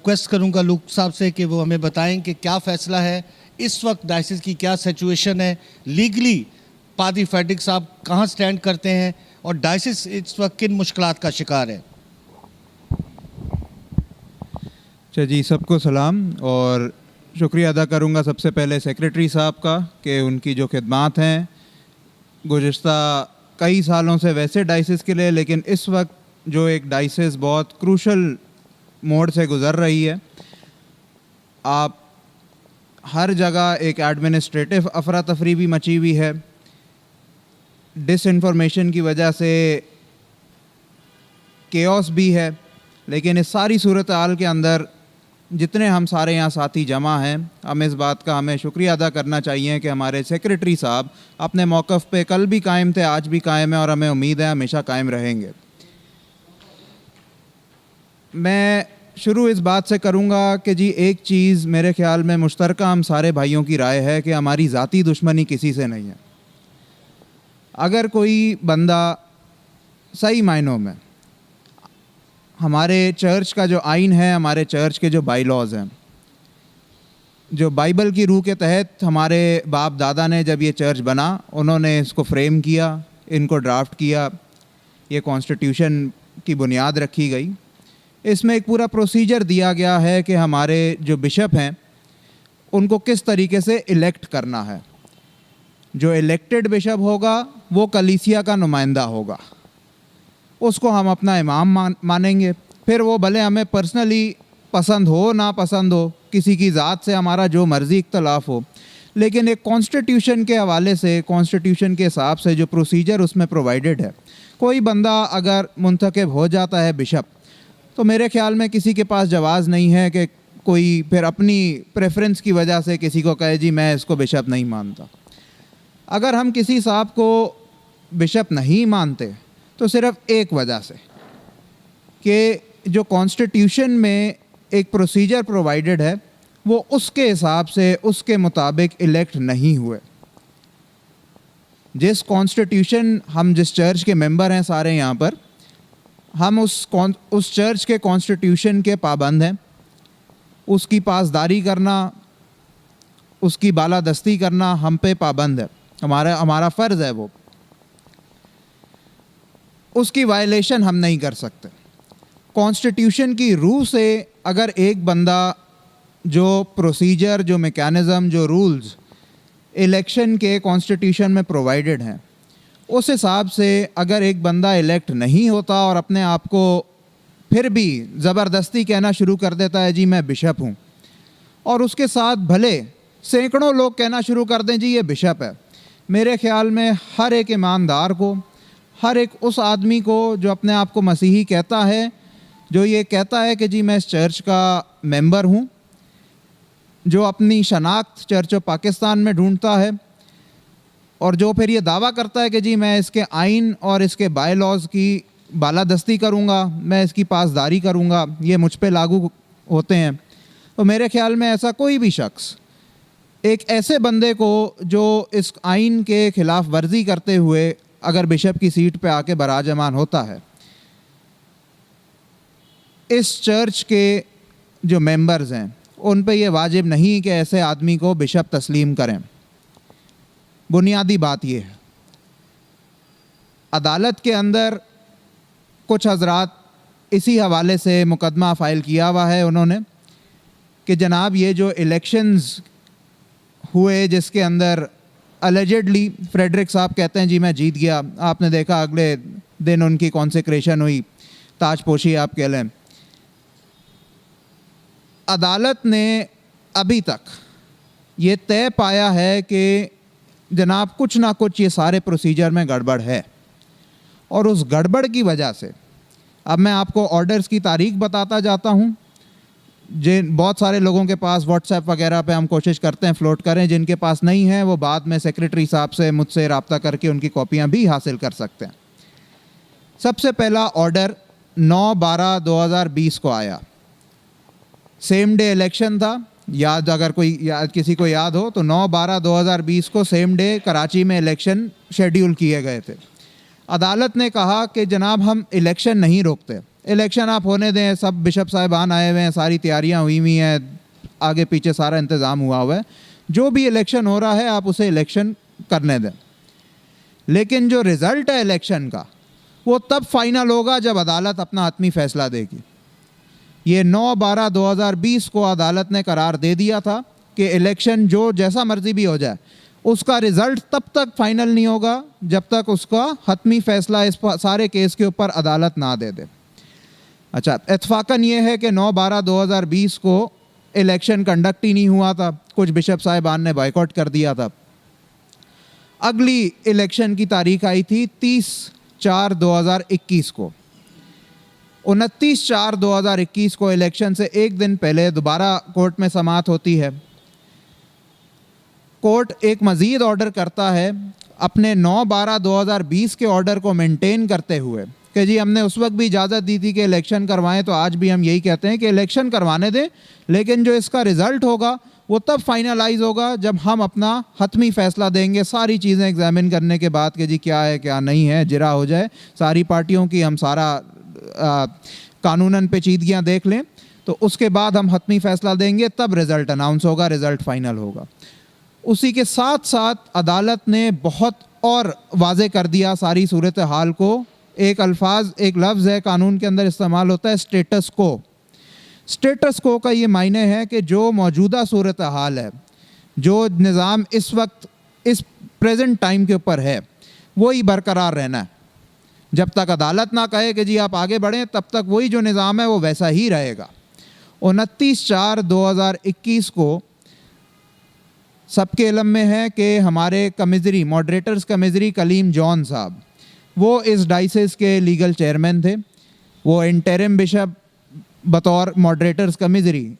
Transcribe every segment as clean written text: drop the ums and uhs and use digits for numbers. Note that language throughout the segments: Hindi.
रिक्वेस्ट करूंगा लुक साहब से कि वो हमें बताएं कि क्या फ़ैसला है इस वक्त, डायसिस की क्या सिचुएशन है लीगली, पादरी फ्रेडरिक साहब कहाँ स्टैंड करते हैं और डायसिस इस वक्त किन मुश्किलात का शिकार है। अच्छा जी, सबको सलाम और शुक्रिया अदा करूंगा सबसे पहले सेक्रेटरी साहब का कि उनकी जो खिदमात हैं गुज़िश्ता कई सालों से वैसे डायसिस के लिए, लेकिन इस वक्त जो एक डायसिस बहुत क्रूशल मोड से गुज़र रही है, आप हर जगह एक एडमिनिस्ट्रेटिव अफरा तफरी भी मची हुई है, डिसइंफॉर्मेशन की वजह से केओस भी है। लेकिन इस सारी सूरत हाल के अंदर जितने हम सारे यहाँ साथी जमा हैं, हम इस बात का हमें शुक्रिया अदा करना चाहिए कि हमारे सेक्रेटरी साहब अपने मौक़िफ़ पे कल भी कायम थे, आज भी कायम है और हमें उम्मीद है हमेशा कायम रहेंगे। मैं शुरू इस बात से करूँगा कि जी एक चीज़ मेरे ख़्याल में मुश्तरका हम सारे भाइयों की राय है कि हमारी ज़ाती दुश्मनी किसी से नहीं है। अगर कोई बंदा सही मायनों में हमारे चर्च का जो आइन है, हमारे चर्च के जो बाईलॉज़ हैं, जो बाइबल की रूह के तहत हमारे बाप दादा ने जब ये चर्च बना उन्होंने इसको फ्रेम किया, इनको ड्राफ्ट किया, ये कॉन्स्टिट्यूशन की बुनियाद रखी गई। इसमें एक पूरा प्रोसीजर दिया गया है कि हमारे जो बिशप हैं उनको किस तरीके से इलेक्ट करना है। जो इलेक्टेड बिशप होगा वो कलीसिया का नुमाइंदा होगा, उसको हम अपना इमाम मानेंगे। फिर वो भले हमें पर्सनली पसंद हो ना पसंद हो, किसी की ज़ात से हमारा जो मर्ज़ी इख्तलाफ हो, लेकिन एक कॉन्स्टिट्यूशन के हवाले से, कॉन्स्टिट्यूशन के हिसाब से जो प्रोसीजर उसमें प्रोवाइडेड है, कोई बंदा अगर मुंतखब हो जाता है बिशप, तो मेरे ख़्याल में किसी के पास जवाज़ नहीं है कि कोई फिर अपनी प्रेफरेंस की वजह से किसी को कहे जी मैं इसको बिशप नहीं मानता। अगर हम किसी साहब को बिशप नहीं मानते तो सिर्फ़ एक वजह से कि जो कॉन्स्टिट्यूशन में एक प्रोसीजर प्रोवाइडेड है वो उसके हिसाब से, उसके मुताबिक इलेक्ट नहीं हुए। जिस कॉन्स्टिट्यूशन, हम जिस चर्च के मेंबर हैं सारे यहाँ पर, हम उस चर्च के कॉन्स्टिट्यूशन के पाबंद हैं। उसकी पासदारी करना, उसकी बालादस्ती करना हम पे पाबंद है, हमारा फ़र्ज़ है। वो उसकी वायलेशन हम नहीं कर सकते। कॉन्स्टिट्यूशन की रूह से अगर एक बंदा जो प्रोसीजर, जो मेकैनिज़म, जो रूल्स इलेक्शन के कॉन्स्टिट्यूशन में प्रोवाइडेड हैं, उस हिसाब से अगर एक बंदा इलेक्ट नहीं होता और अपने आप को फिर भी ज़बरदस्ती कहना शुरू कर देता है जी मैं बिशप हूँ, और उसके साथ भले सैकड़ों लोग कहना शुरू कर दें जी ये बिशप है, मेरे ख़्याल में हर एक ईमानदार को, हर एक उस आदमी को जो अपने आप को मसीही कहता है, जो ये कहता है कि जी मैं इस चर्च का मेंबर हूँ, जो अपनी शनाख्त चर्च ऑफ पाकिस्तान में ढूंढता है, और जो फिर ये दावा करता है कि जी मैं इसके आइन और इसके बायलॉज़ की बालादस्ती करूँगा, मैं इसकी पासदारी करूँगा, ये मुझ पे लागू होते हैं, तो मेरे ख़्याल में ऐसा कोई भी शख्स एक ऐसे बंदे को जो इस आइन के ख़िलाफ़ वर्जी करते हुए अगर बिशप की सीट पे आके बराजमान होता है, इस चर्च के जो मेंबर्स हैं उन पे ये वाजिब नहीं कि ऐसे आदमी को बिशप तस्लीम करें। बुनियादी बात ये है, अदालत के अंदर कुछ हजरात इसी हवाले से मुकदमा फ़ाइल किया हुआ है उन्होंने कि जनाब ये जो इलेक्शंस हुए जिसके अंदर अलेजेडली फ्रेडरिक साहब कहते हैं जी मैं जीत गया, आपने देखा अगले दिन उनकी कॉन्सेक्रेशन हुई, ताजपोशी आप कह लें। अदालत ने अभी तक ये तय पाया है कि जनाब कुछ ना कुछ ये सारे प्रोसीजर में गड़बड़ है, और उस गड़बड़ की वजह से अब मैं आपको ऑर्डर्स की तारीख बताता जाता हूँ। जिन बहुत सारे लोगों के पास व्हाट्सएप वगैरह पे हम कोशिश करते हैं फ्लोट करें, जिनके पास नहीं है वो बाद में सेक्रेटरी साहब से मुझसे रब्ता करके उनकी कॉपियाँ भी हासिल कर सकते हैं। सबसे पहला ऑर्डर 9/12/2020 को आया, सेम डे इलेक्शन था। अगर किसी को याद हो तो 9/12/2020 को सेम डे कराची में इलेक्शन शेड्यूल किए गए थे। अदालत ने कहा कि जनाब हम इलेक्शन नहीं रोकते, इलेक्शन आप होने दें, सब बिशप साहिबान आए हुए हैं, सारी तैयारियां हुई हैं, आगे पीछे सारा इंतज़ाम हुआ है, जो भी इलेक्शन हो रहा है आप उसे इलेक्शन करने दें। लेकिन जो रिज़ल्ट है इलेक्शन का वो तब फाइनल होगा जब अदालत अपना हतमी फ़ैसला देगी। ये 9/12/2020 को अदालत ने करार दे दिया था कि इलेक्शन जो जैसा मर्जी भी हो जाए उसका रिज़ल्ट तब तक फाइनल नहीं होगा जब तक उसका हतमी फ़ैसला इस सारे केस के ऊपर अदालत ना दे दे। अच्छा, इत्फाकन ये है कि 9/12/2020 को इलेक्शन कंडक्ट ही नहीं हुआ था, कुछ बिशप साहिबान ने बाइकआउट कर दिया था। अगली इलेक्शन की तारीख आई थी 30/4/2021 को। 29/4/2021 को इलेक्शन से एक दिन पहले दोबारा कोर्ट में समाअत होती है। कोर्ट एक मज़ीद ऑर्डर करता है अपने 9/12/2020 के ऑर्डर को मेंटेन करते हुए कि जी हमने उस वक्त भी इजाज़त दी थी कि इलेक्शन करवाएं, तो आज भी हम यही कहते हैं कि इलेक्शन करवाने दें, लेकिन जो इसका रिज़ल्ट होगा वो तब फाइनलाइज होगा जब हम अपना हतमी फ़ैसला देंगे, सारी चीज़ें एग्जामिन करने के बाद कि जी क्या है क्या नहीं है, जिरा हो जाए सारी पार्टियों की, हम सारा कानूनन पेचीदगियाँ देख लें, तो उसके बाद हम हतमी फ़ैसला देंगे, तब रिज़ल्ट अनाउंस होगा, रिज़ल्ट फ़ाइनल होगा। उसी के साथ साथ अदालत ने बहुत और वाज़े कर दिया सारी सूरत हाल को। एक लफ्ज़ है कानून के अंदर इस्तेमाल होता है, स्टेटस को। स्टेटस को का ये मायने है कि जो मौजूदा सूरत हाल है, जो निज़ाम इस वक्त इस प्रेजेंट टाइम के ऊपर है, वही बरकरार रहना है। जब तक अदालत ना कहे कि जी आप आगे बढ़ें, तब तक वही जो निज़ाम है वो वैसा ही रहेगा। 29/4/2021 को सबके इल्म में है कि हमारे कमिजरी मॉडरेटर्स कमिजरी कलीम जॉन साहब, वो इस डाइसिस के लीगल चेयरमैन थे। वो इंटरिम बिशप बतौर मॉडरेटर्स कमिजरी,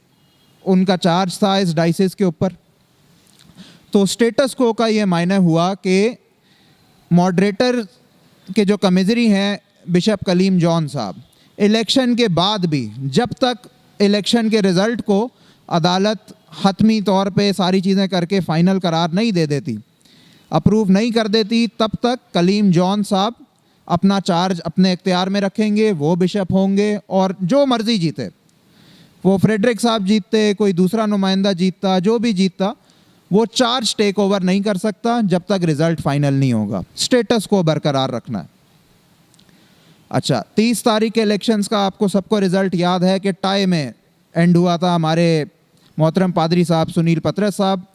उनका चार्ज था इस डाइसिस के ऊपर। तो स्टेटस को का ये मायने हुआ कि मॉडरेटर के जो कमिजरी हैं बिशप कलीम जॉन साहब, इलेक्शन के बाद भी जब तक इलेक्शन के रिज़ल्ट को अदालत हतमी तौर पे सारी चीज़ें करके फ़ाइनल करार नहीं दे देती, अप्रूव नहीं कर देती, तब तक कलीम जॉन साहब अपना चार्ज अपने इख्तियार में रखेंगे। वो बिशप होंगे और जो मर्ज़ी जीते, वो फ्रेडरिक साहब जीतते, कोई दूसरा नुमाइंदा जीतता, जो भी जीतता, वो चार्ज टेक ओवर नहीं कर सकता जब तक रिज़ल्ट फ़ाइनल नहीं होगा। स्टेटस को बरकरार रखना है। अच्छा, 30 तारीख के इलेक्शंस का आपको सबको रिज़ल्ट याद है कि टाई में एंड हुआ था। हमारे मोहतरम पादरी साहब सुनील पतरस साहब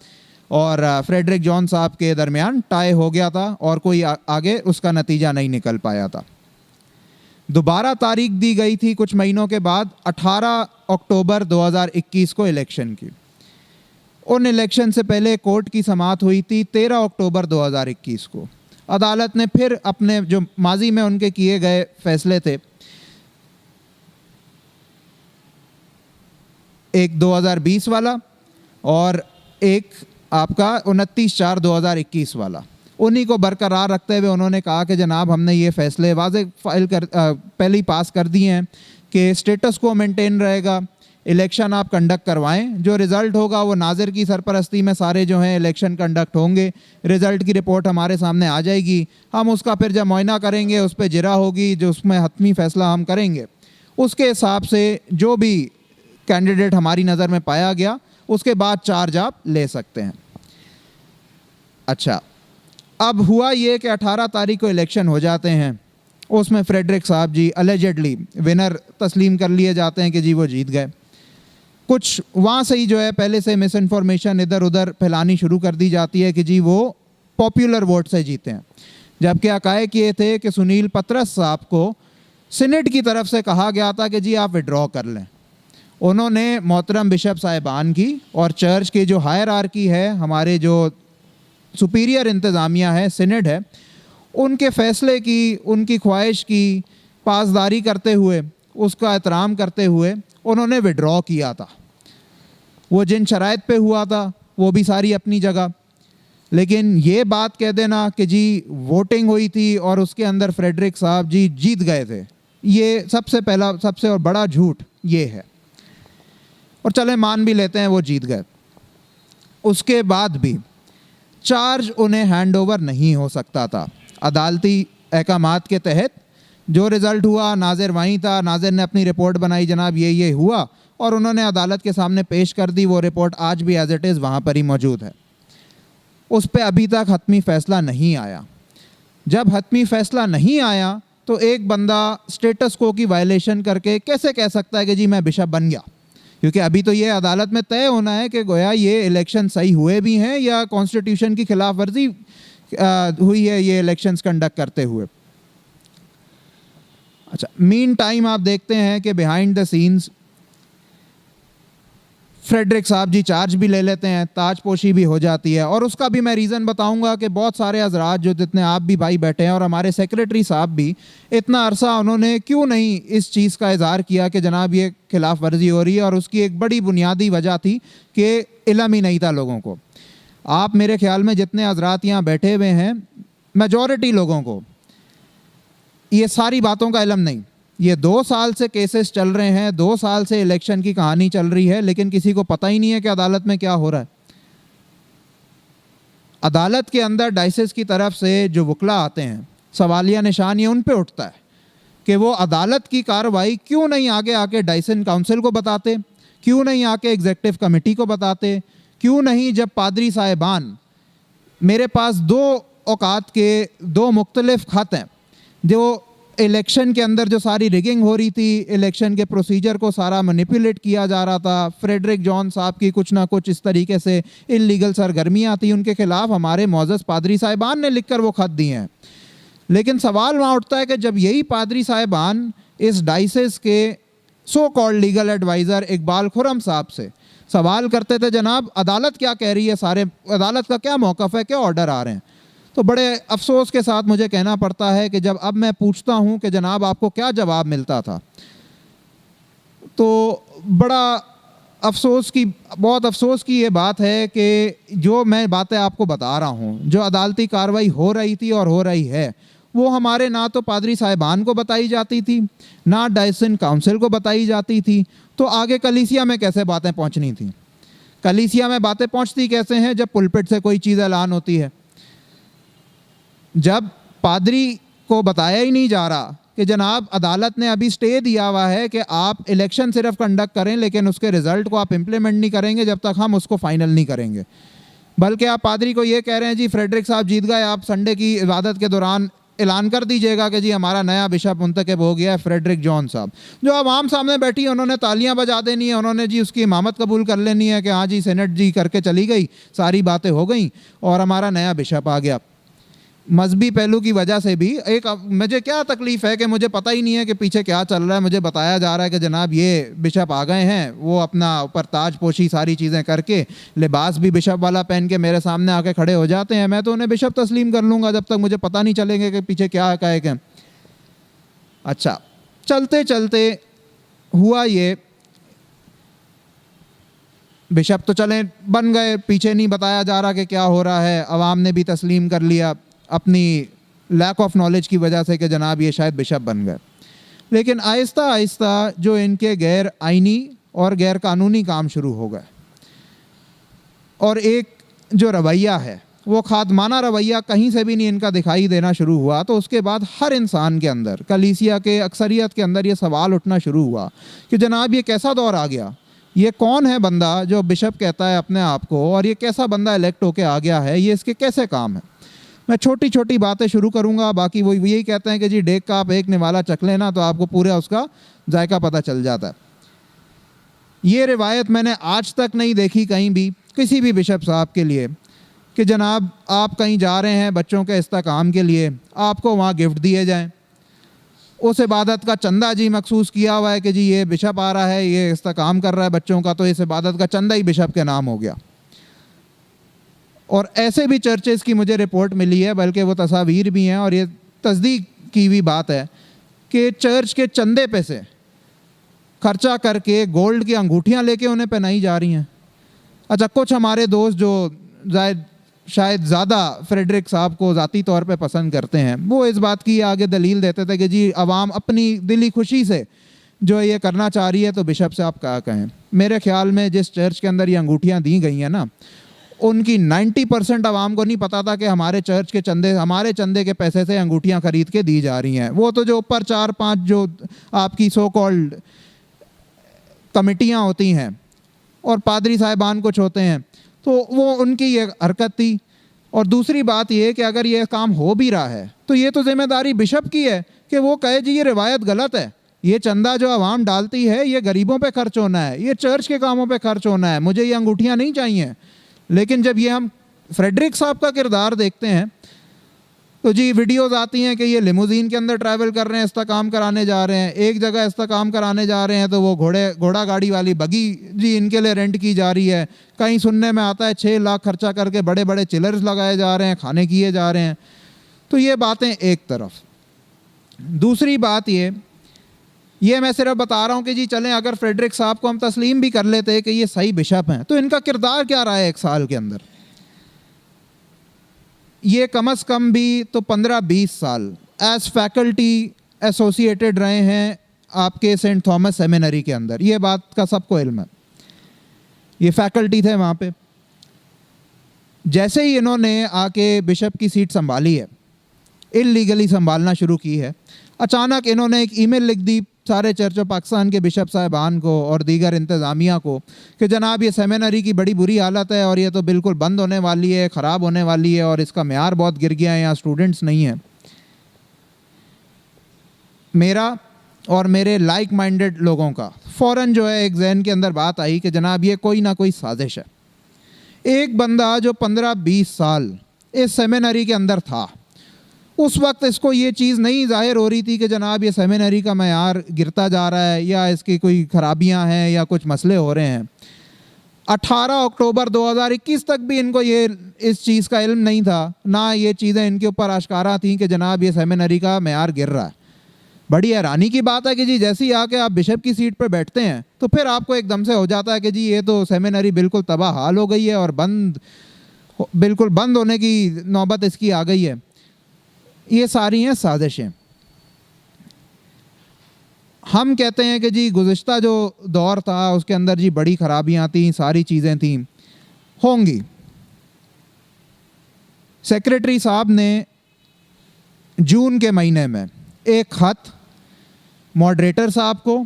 और फ्रेडरिक जॉन साहब के दरमियान टाई हो गया था और कोई आगे उसका नतीजा नहीं निकल पाया था। दोबारा तारीख दी गई थी कुछ महीनों के बाद, 18 अक्टूबर 2021 को इलेक्शन की। उन इलेक्शन से पहले कोर्ट की समाअत हुई थी 13 अक्टूबर 2021 को। अदालत ने फिर अपने जो माजी में उनके किए गए फैसले थे, एक 2020 वाला और एक आपका 29/4/2021 वाला, उन्हीं को बरकरार रखते हुए उन्होंने कहा कि जनाब हमने ये फ़ैसले वाज़े पहले ही पास कर दिए हैं कि स्टेटस को मेंटेन रहेगा, इलेक्शन आप कंडक्ट करवाएं, जो रिज़ल्ट होगा वो नाज़िर की सरपरस्ती में सारे जो हैं इलेक्शन कंडक्ट होंगे, रिज़ल्ट की रिपोर्ट हमारे सामने आ जाएगी, हम उसका फिर जब मुआयना करेंगे उस पर जिरा होगी, जो उसमें हतमी फ़ैसला हम करेंगे, उसके हिसाब से जो भी कैंडिडेट हमारी नज़र में पाया गया उसके बाद चार्ज आप ले सकते हैं। अच्छा, अब हुआ ये कि 18 तारीख को इलेक्शन हो जाते हैं, उसमें फ्रेडरिक साहब जी अलेजेडली विनर तस्लीम कर लिए जाते हैं कि जी वो जीत गए। कुछ वहाँ से ही जो है पहले से मिस इन्फॉर्मेशन इधर उधर फैलानी शुरू कर दी जाती है कि जी वो पॉपुलर वोट से जीते हैं, जबकि हक़ाइक़ ये थे कि सुनील पतरस साहब को सीनेट की तरफ से कहा गया था कि जी आप विड्रॉ कर लें। उन्होंने मोहतरम बिशप साहिबान की और चर्च की जो हायरार्की है, हमारे जो सुपीरियर इंतज़ामिया है, सीनेट है, उनके फ़ैसले की, उनकी ख्वाहिश की पासदारी करते हुए, उसका एहतराम करते हुए उन्होंने विड्रॉ किया था। वो जिन शराइत पे हुआ था वो भी सारी अपनी जगह, लेकिन ये बात कह देना कि जी वोटिंग हुई थी और उसके अंदर फ्रेडरिक साहब जी जीत गए थे, ये सबसे पहला सबसे और बड़ा झूठ ये है। और चले मान भी लेते हैं वो जीत गए, उसके बाद भी चार्ज उन्हें हैंड ओवर नहीं हो सकता था। अदालती अहकामात के तहत जो रिज़ल्ट हुआ नाज़िर वहीं था, नाज़िर ने अपनी रिपोर्ट बनाई, जनाब ये हुआ, और उन्होंने अदालत के सामने पेश कर दी। वो रिपोर्ट आज भी एज इट इज़ वहाँ पर ही मौजूद है। उस पर अभी तक हतमी फ़ैसला नहीं आया। जब हतमी फ़ैसला नहीं आया तो एक बंदा स्टेटस को की वायलेशन करके कैसे कह सकता है कि जी मैं बिशप बन गया? क्योंकि अभी तो ये अदालत में तय होना है कि गोया ये इलेक्शन सही हुए भी हैं या कॉन्स्टिट्यूशन की खिलाफ वर्जी हुई है ये इलेक्शंस कंडक्ट करते हुए। अच्छा, मीन टाइम आप देखते हैं कि बिहाइंड द सीन्स फ्रेडरिक साहब जी चार्ज भी ले लेते हैं, ताजपोशी भी हो जाती है। और उसका भी मैं रीज़न बताऊंगा कि बहुत सारे हजरात जो जितने आप भी भाई बैठे हैं और हमारे सेक्रेटरी साहब भी, इतना अरसा उन्होंने क्यों नहीं इस चीज़ का इजहार किया कि जनाब ये खिलाफ वर्जी हो रही है। और उसकी एक बड़ी बुनियादी वजह थी कि इल्म ही नहीं था लोगों को। आप मेरे ख्याल में जितने हजरात यहाँ बैठे हुए हैं, मेजॉरिटी लोगों को ये सारी बातों का इल्म नहीं। ये 2 साल से केसेस चल रहे हैं, 2 साल से इलेक्शन की कहानी चल रही है, लेकिन किसी को पता ही नहीं है कि अदालत में क्या हो रहा है। अदालत के अंदर डाइसेस की तरफ से जो वकला आते हैं, सवालिया निशान ये उन पे उठता है कि वो अदालत की कार्रवाई क्यों नहीं आगे आके डाइसन काउंसिल को बताते, क्यों नहीं आके एग्जीक्यूटिव कमेटी को बताते, क्यों नहीं जब पादरी साहिबान, मेरे पास 2 औकात के 2 मुख्तलिफ खत हैं जो इलेक्शन के अंदर जो सारी रिगिंग हो रही थी, इलेक्शन के प्रोसीजर को सारा मैनिपुलेट किया जा रहा था। फ्रेडरिक जॉन साहब की कुछ ना कुछ इस तरीके से इलीगल सरगर्मियाँ थी, उनके खिलाफ हमारे मौजज़ पादरी साहिबान ने लिखकर वो खत दिए हैं। लेकिन सवाल वहाँ उठता है कि जब यही पादरी साहिबान इस डाइसेस के so called legal advisor Iqbal Khurram साहब से सवाल करते थे, जनाब अदालत क्या कह रही है, सारे अदालत का क्या मौक़िफ़ है, क्या ऑर्डर आ रहे हैं, तो बड़े अफसोस के साथ मुझे कहना पड़ता है कि जब अब मैं पूछता हूं कि जनाब आपको क्या जवाब मिलता था, तो बड़ा बहुत अफसोस की ये बात है कि जो मैं बातें आपको बता रहा हूं, जो अदालती कार्रवाई हो रही थी और हो रही है, वो हमारे ना तो पादरी साहिबान को बताई जाती थी, ना डाइसन काउंसिल को बताई जाती थी। तो आगे कलीसिया में कैसे बातें पहुंचनी थी? कलीसिया में बातें पहुंचती कैसे हैं जब पुलपिट से कोई चीज़ ऐलान होती है? जब पादरी को बताया ही नहीं जा रहा कि जनाब अदालत ने अभी स्टे दिया हुआ है कि आप इलेक्शन सिर्फ कंडक्ट करें, लेकिन उसके रिजल्ट को आप इम्प्लीमेंट नहीं करेंगे जब तक हम उसको फाइनल नहीं करेंगे। बल्कि आप पादरी को ये कह रहे हैं जी फ्रेडरिक साहब जीत गए, आप संडे की इबादत के दौरान ऐलान कर दीजिएगा कि जी हमारा नया बिशप मुंतखब हो गया है फ्रेडरिक जॉन साहब। जो आवाम सामने बैठी है उन्होंने तालियां बजा देनी है, उन्होंने जी उसकी इमामत कबूल कर लेनी है कि हाँ जी सेनेट जी करके चली गई, सारी बातें हो गई और हमारा नया बिशप आ गया। मजहबी पहलू की वजह से भी एक मुझे क्या तकलीफ़ है कि मुझे पता ही नहीं है कि पीछे क्या चल रहा है। मुझे बताया जा रहा है कि जनाब ये बिशप आ गए हैं, वो अपना ऊपर ताज पोशी सारी चीज़ें करके लिबास भी बिशप वाला पहन के मेरे सामने आके खड़े हो जाते हैं। मैं तो उन्हें बिशप तस्लीम कर लूँगा जब तक मुझे पता नहीं चलेंगे कि पीछे क्या है क्या। अच्छा, चलते चलते हुआ ये, बिशप तो चले बन गए, पीछे नहीं बताया जा रहा कि क्या हो रहा है, अवाम ने भी तस्लीम कर लिया अपनी लैक ऑफ नॉलेज की वजह से कि जनाब ये शायद बिशप बन गए। लेकिन आहिस्ता आहिस्ता जो इनके गैर आइनी और गैर कानूनी काम शुरू हो गए और एक जो रवैया है वो खादमाना रवैया कहीं से भी नहीं इनका दिखाई देना शुरू हुआ, तो उसके बाद हर इंसान के अंदर, कलीसिया के अक्सरियत के अंदर ये सवाल उठना शुरू हुआ कि जनाब ये कैसा दौर आ गया, ये कौन है बंदा जो बिशप कहता है अपने आप को, और ये कैसा बंदा इलेक्ट होके आ गया है, ये इसके कैसे काम है। मैं छोटी छोटी बातें शुरू करूंगा, बाकी वो यही कहते हैं कि जी डेक का आप एक निवाला चख लेना तो आपको पूरा उसका जायका पता चल जाता है। ये रिवायत मैंने आज तक नहीं देखी कहीं भी किसी भी बिशप साहब के लिए कि जनाब आप कहीं जा रहे हैं बच्चों के इस्तेकाम के लिए, आपको वहाँ गिफ्ट दिए जाएं, उस इबादत का चंदा जी मखसूस किया हुआ है कि जी ये बिशप आ रहा है, ये इस्तेकाम कर रहा है बच्चों का, तो इस इबादत का चंदा ही बिशप के नाम हो गया। और ऐसे भी चर्चेस की मुझे रिपोर्ट मिली है, बल्कि वो तस्वीर भी हैं और ये तस्दीक की हुई बात है कि चर्च के चंदे पे से खर्चा करके गोल्ड की अंगूठियां लेके उन्हें पहनाई जा रही हैं। अच्छा, कुछ हमारे दोस्त जो शायद ज़्यादा फ्रेडरिक साहब को ज़ाती तौर पे पसंद करते हैं, वो इस बात की आगे दलील देते थे कि जी अवाम अपनी दिली खुशी से जो ये करना चाह रही है तो बिशप से आप क्या कहें। मेरे ख्याल में जिस चर्च के अंदर ये अंगूठियाँ दी गई हैं ना, उनकी 90% आवाम को नहीं पता था कि हमारे चर्च के चंदे, हमारे चंदे के पैसे से अंगूठियाँ खरीद के दी जा रही हैं। वो तो जो ऊपर 4-5 जो आपकी सो कॉल्ड कमिटियाँ होती हैं और पादरी साहिबान कुछ होते हैं, तो वो उनकी ये हरकत थी। और दूसरी बात ये कि अगर ये काम हो भी रहा है तो ये तो जिम्मेदारी बिशप की है कि वो कहे जी ये रिवायत गलत है, ये चंदा जो आवाम डालती है ये गरीबों पे खर्च होना है, ये चर्च के कामों पे खर्च होना है, मुझे ये अंगूठियाँ नहीं चाहिए। लेकिन जब ये हम फ्रेडरिक साहब का किरदार देखते हैं तो जी वीडियोज़ आती हैं कि ये लिमोजीन के अंदर ट्रैवल कर रहे हैं, इसका काम कराने जा रहे हैं, एक जगह इसका काम कराने जा रहे हैं तो वो घोड़ा गाड़ी वाली बगी जी इनके लिए रेंट की जा रही है। कहीं सुनने में आता है 6 लाख खर्चा करके बड़े बड़े चिलर्स लगाए जा रहे हैं, खाने किए जा रहे हैं। तो ये बातें एक तरफ। दूसरी बात ये मैं सिर्फ बता रहा हूँ कि जी चलें अगर फ्रेडरिक साहब को हम तस्लीम भी कर लेते कि ये सही बिशप हैं तो इनका किरदार क्या रहा है 1 साल के अंदर। ये कम से कम भी तो 15-20 साल एज फैकल्टी एसोसिएटेड रहे हैं आपके सेंट थॉमस सेमिनरी के अंदर, ये बात का सबको इल्म है। ये फैकल्टी थे वहाँ पे। जैसे ही इन्होंने आके बिशप की सीट संभाली है, इल्लीगली संभालना शुरू की है, अचानक इन्होंने एक ईमेल लिख दी सारे चर्च ऑफ पाकिस्तान के बिशप साहिबान को और दीगर इंतज़ामिया को कि जनाब ये सेमिनरी की बड़ी बुरी हालत है और ये तो बिल्कुल बंद होने वाली है, ख़राब होने वाली है और इसका मेयार बहुत गिर गया है, यहाँ स्टूडेंट्स नहीं हैं। मेरा और मेरे लाइक माइंडेड लोगों का फ़ौरन जो है एक जहन के अंदर बात आई कि जनाब ये कोई ना कोई साजिश है। एक बंदा जो 15-20 साल इस सेमिनरी के अंदर था, उस वक्त इसको ये चीज़ नहीं जाहिर हो रही थी कि जनाब ये सेमिनरी का मेयार गिरता जा रहा है या इसकी कोई ख़राबियां हैं या कुछ मसले हो रहे हैं। 18 अक्टूबर 2021 तक भी इनको ये इस चीज़ का इल्म नहीं था, ना ये चीज़ें इनके ऊपर आश्कारा थी कि जनाब ये सेमिनरी का मेयार गिर रहा है। बड़ी हैरानी की बात है कि जी जैसे ही आके आप बिशप की सीट पर बैठते हैं तो फिर आपको एकदम से हो जाता है कि जी ये तो सेमिनरी बिल्कुल तबाह हाल हो गई है और बिल्कुल बंद होने की नौबत इसकी आ गई है। ये सारी हैं साजिशें। हम कहते हैं कि जी गुज़िश्ता जो दौर था उसके अंदर जी बड़ी ख़राबियाँ थी, सारी चीज़ें थी, होंगी। सेक्रेटरी साहब ने जून के महीने में एक ख़त मॉडरेटर साहब को,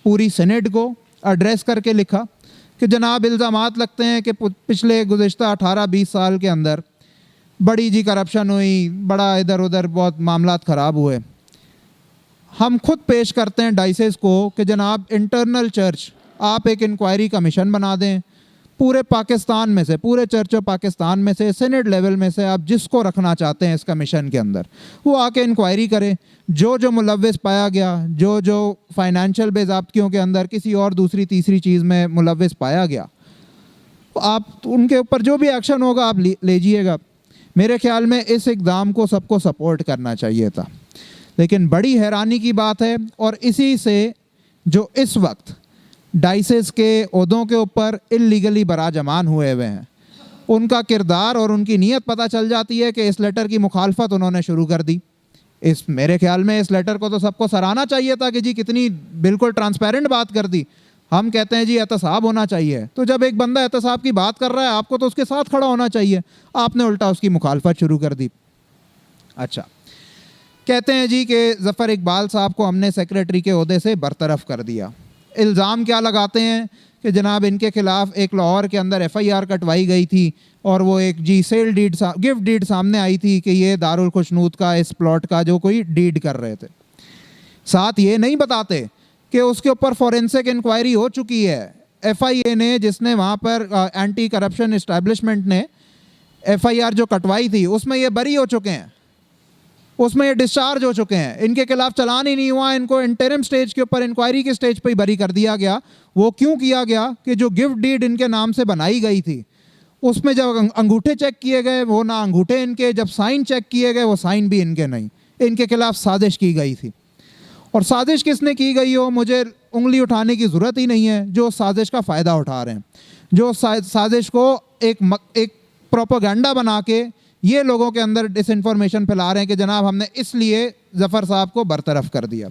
पूरी सेनेट को एड्रेस करके लिखा कि जनाब इल्ज़ामात लगते हैं कि पिछले गुज़िश्ता 18-20 साल के अंदर बड़ी जी करप्शन हुई, बड़ा इधर उधर बहुत मामलात ख़राब हुए। हम खुद पेश करते हैं डाइसेस को कि जनाब इंटरनल चर्च आप एक इंक्वायरी कमीशन बना दें, पूरे पाकिस्तान में से, पूरे चर्च ऑफ पाकिस्तान में से, सेनेट लेवल में से आप जिसको रखना चाहते हैं इस कमीशन के अंदर वो आके इंक्वायरी करें। जो जो मुलव्विस पाया गया, जो जो फाइनेंशियल बेज़ाब्तियों के अंदर किसी और दूसरी तीसरी चीज़ में मुलव्विस पाया गया, आप उनके ऊपर जो भी एक्शन होगा आप लीजिएगा। मेरे ख्याल में इस इक़दाम को सबको सपोर्ट करना चाहिए था। लेकिन बड़ी हैरानी की बात है, और इसी से जो इस वक्त डाइसेस के ओहदों के ऊपर इल्लीगली बराजमान हुए हुए हैं, उनका किरदार और उनकी नीयत पता चल जाती है कि इस लेटर की मुखालफत उन्होंने शुरू कर दी। मेरे ख्याल में इस लेटर को तो सबको सराहना चाहिए था कि जी कितनी बिल्कुल ट्रांसपेरेंट बात कर दी। हम कहते हैं जी एहतसाब होना चाहिए, तो जब एक बंदा एहतसाब की बात कर रहा है आपको तो उसके साथ खड़ा होना चाहिए, आपने उल्टा उसकी मुखालफत शुरू कर दी। अच्छा, कहते हैं जी कि ज़फ़र इकबाल साहब को हमने सेक्रेटरी के ओहदे से बरतरफ कर दिया। इल्ज़ाम क्या लगाते हैं कि जनाब इनके ख़िलाफ़ एक लाहौर के अंदर FIR कटवाई गई थी और वो एक जी सेल डीड गिफ्ट डीड सामने आई थी कि ये दारुल खुशनूद का इस प्लॉट का जो कोई डीड कर रहे थे। साथ ये नहीं बताते कि उसके ऊपर फॉरेंसिक इंक्वायरी हो चुकी है। FIA ने, जिसने वहाँ पर एंटी करप्शन इस्टेब्लिशमेंट ने FIR जो कटवाई थी उसमें ये बरी हो चुके हैं, उसमें ये डिस्चार्ज हो चुके हैं, इनके खिलाफ चलान ही नहीं हुआ, इनको इंटरिम स्टेज के ऊपर इंक्वायरी के स्टेज पे ही बरी कर दिया गया। वो क्यों किया गया कि जो गिफ्ट डीड इनके नाम से बनाई गई थी उसमें जब अंगूठे चेक किए गए वो ना अंगूठे इनके, जब साइन चेक किए गए वो साइन भी इनके नहीं, इनके खिलाफ साजिश की गई थी। और साजिश किसने की गई हो मुझे उंगली उठाने की ज़रूरत ही नहीं है। जो साजिश का फ़ायदा उठा रहे हैं, जो साजिश को एक प्रोपेगेंडा बना के ये लोगों के अंदर डिसइंफॉर्मेशन फैला रहे हैं कि जनाब हमने इसलिए ज़फ़र साहब को बरतरफ कर दिया।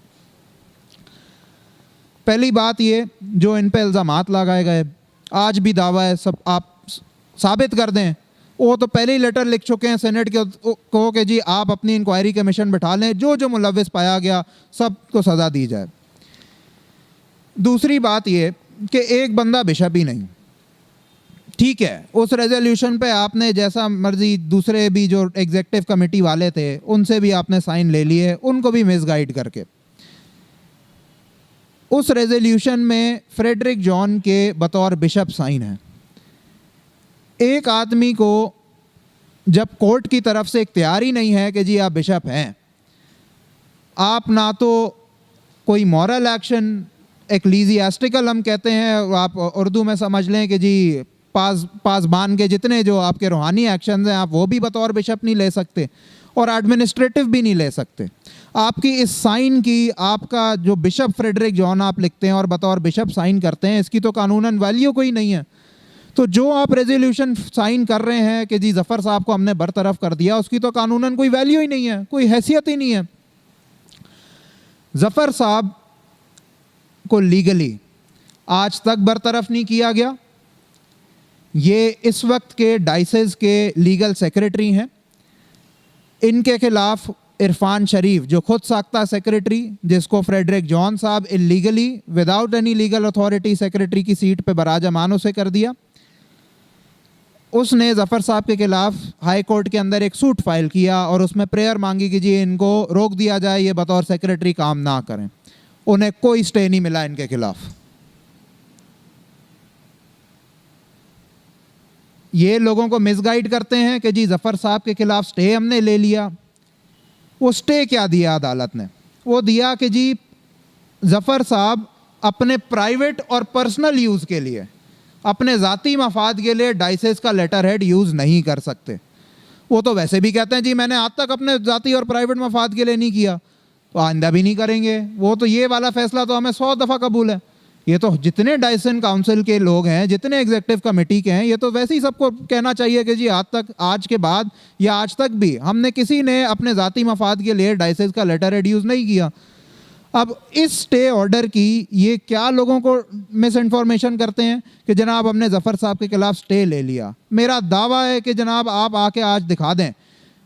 पहली बात ये, जो इन पे इल्ज़ामात लगाए गए, आज भी दावा है, सब आप साबित कर दें, वो तो पहले ही लेटर लिख चुके हैं सेनेट के को कि जी आप अपनी इंक्वायरी कमीशन बिठा लें, जो जो मुलविस पाया गया सबको सज़ा दी जाए। दूसरी बात ये कि एक बंदा बिशप ही नहीं, ठीक है, उस रेजोल्यूशन पे आपने जैसा मर्जी दूसरे भी जो एग्जीक्यूटिव कमेटी वाले थे उनसे भी आपने साइन ले लिए, उनको भी मिसगाइड करके। उस रेजोल्यूशन में फ्रेडरिक जॉन के बतौर बिशप साइन है। एक आदमी को जब कोर्ट की तरफ से इख्तियार ही नहीं है कि जी आप बिशप हैं, आप ना तो कोई मॉरल एक्शन, एक्लीजियास्टिकल हम कहते हैं, आप उर्दू में समझ लें कि जी पासबान के जितने जो आपके रूहानी एक्शंस हैं आप वो भी बतौर बिशप नहीं ले सकते और एडमिनिस्ट्रेटिव भी नहीं ले सकते। आपकी इस साइन की, आपका जो बिशप फ्रेडरिक जॉन आप लिखते हैं और बतौर बिशप साइन करते हैं, इसकी तो कानूनन वैल्यू कोई नहीं है। तो जो आप रेजोल्यूशन साइन कर रहे हैं कि जी जफ़र साहब को हमने बरतरफ कर दिया, उसकी तो कानूनन कोई वैल्यू ही नहीं है, कोई हैसियत ही नहीं है। जफ़र साहब को लीगली आज तक बरतरफ नहीं किया गया। ये इस वक्त के डाइसेस के लीगल सेक्रेटरी हैं। इनके खिलाफ इरफान शरीफ, जो खुद साख्ता सेक्रेटरी, जिसको फ्रेडरिक जॉन साहब illegally without any legal authority secretary की सीट पे बराजमान उसे कर दिया, उसने ज़फ़र साहब के खिलाफ हाई कोर्ट के अंदर एक सूट फाइल किया और उसमें प्रेयर मांगी कि जी इनको रोक दिया जाए, ये बतौर सेक्रेटरी काम ना करें। उन्हें कोई स्टे नहीं मिला इनके खिलाफ। ये लोगों को मिसगाइड करते हैं कि जी जफ़र साहब के खिलाफ स्टे हमने ले लिया। वो स्टे क्या दिया अदालत ने? वो दिया कि जी जफ़र साहब अपने प्राइवेट और पर्सनल यूज़ के लिए, अपने ज़ाती मफाद के लिए डाइसेस का लेटर हेड यूज़ नहीं कर सकते। वो तो वैसे भी कहते हैं जी मैंने आज तक अपने ज़ाती और प्राइवेट मफाद के लिए नहीं किया, तो आइंदा भी नहीं करेंगे। वो तो ये वाला फैसला तो हमें 100 दफ़ा कबूल है। ये तो जितने डाइसन काउंसिल के लोग हैं, जितने एग्जीक्यूटिव कमेटी के हैं, ये तो वैसे ही सबको कहना चाहिए कि जी आज के बाद या आज तक भी हमने किसी ने अपने ज़ाती मफाद के लिए डाइसेस का लेटर हेड यूज़ नहीं किया। अब इस स्टे ऑर्डर की ये क्या लोगों को मिस इन्फॉर्मेशन करते हैं कि जनाब हमने जफ़र साहब के खिलाफ स्टे ले लिया। मेरा दावा है कि जनाब आप आके आज दिखा दें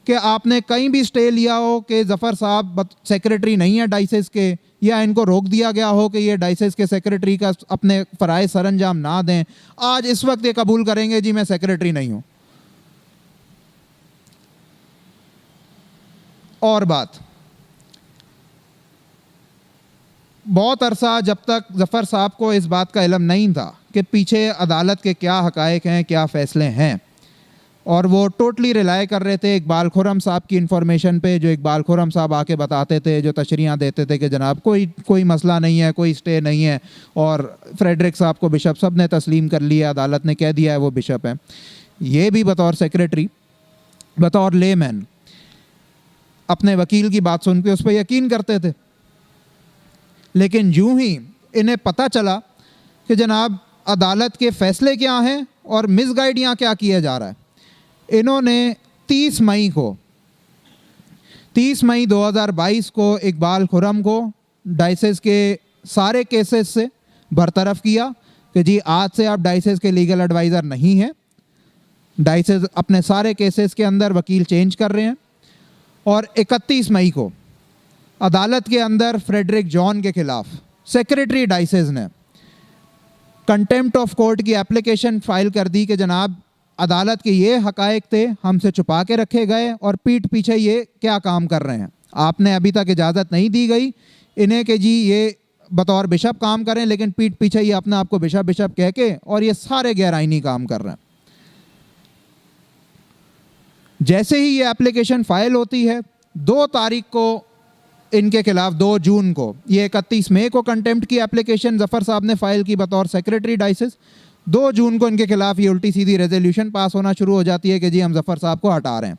कि आपने कहीं भी स्टे लिया हो कि जफ़र साहब सेक्रेटरी नहीं है डाइसेस के, या इनको रोक दिया गया हो कि ये डाइसेस के सेक्रेटरी का अपने फ़राइज़ सरअंजाम ना दें। आज इस वक्त ये कबूल करेंगे जी मैं सेक्रेटरी नहीं हूँ। और बात, बहुत अरसा जब तक जफ़र साहब को इस बात का इल्म नहीं था कि पीछे अदालत के क्या हक़ाइक़ हैं, क्या फ़ैसले हैं, और वो टोटली रिलाय कर रहे थे इकबाल खुर्रम साहब की इन्फॉर्मेशन पे, जो इकबाल खुर्रम साहब आके बताते थे, जो तशरीयाँ देते थे कि जनाब कोई मसला नहीं है, कोई स्टे नहीं है, और फ्रेडरिक साहब को बिशप सब ने तस्लीम कर लिया, अदालत ने कह दिया है वो बिशप है। ये भी बतौर सेक्रेटरी, बतौर लेमैन अपने वकील की बात सुन के उस पर यकीन करते थे। लेकिन यूं ही इन्हें पता चला कि जनाब अदालत के फ़ैसले क्या हैं और मिसगाइड यहाँ क्या किया जा रहा है, इन्होंने 30 मई 2022 को इकबाल खुर्रम को डाइसेस के सारे केसेस से बरतरफ किया कि जी आज से आप डाइसेस के लीगल एडवाइज़र नहीं हैं। डाइसेस अपने सारे केसेस के अंदर वकील चेंज कर रहे हैं। और 31 मई को अदालत के अंदर फ्रेडरिक जॉन के खिलाफ सेक्रेटरी डाइसेस ने कंटेम्प्ट ऑफ कोर्ट की एप्लीकेशन फाइल कर दी कि जनाब अदालत के ये हक़ाइक़ थे, हमसे छुपा के रखे गए और पीठ पीछे ये क्या काम कर रहे हैं। आपने अभी तक इजाज़त नहीं दी गई इन्हें कि जी ये बतौर बिशप काम करें, लेकिन पीठ पीछे ये अपने आप को बिशप कह के और ये सारे गैर आइनी काम कर रहे हैं। जैसे ही ये एप्लीकेशन फाइल होती है, 2 तारीख को इनके खिलाफ, 2 जून को, ये 31 मई को कंटेम्प्ट की एप्लीकेशन जफ़र साहब ने फाइल की बतौर सेक्रेटरी डाइसेस। 2 जून को इनके खिलाफ ये उल्टी सीधी रेजोल्यूशन पास होना शुरू हो जाती है कि जी हम जफ़र साहब को हटा रहे हैं।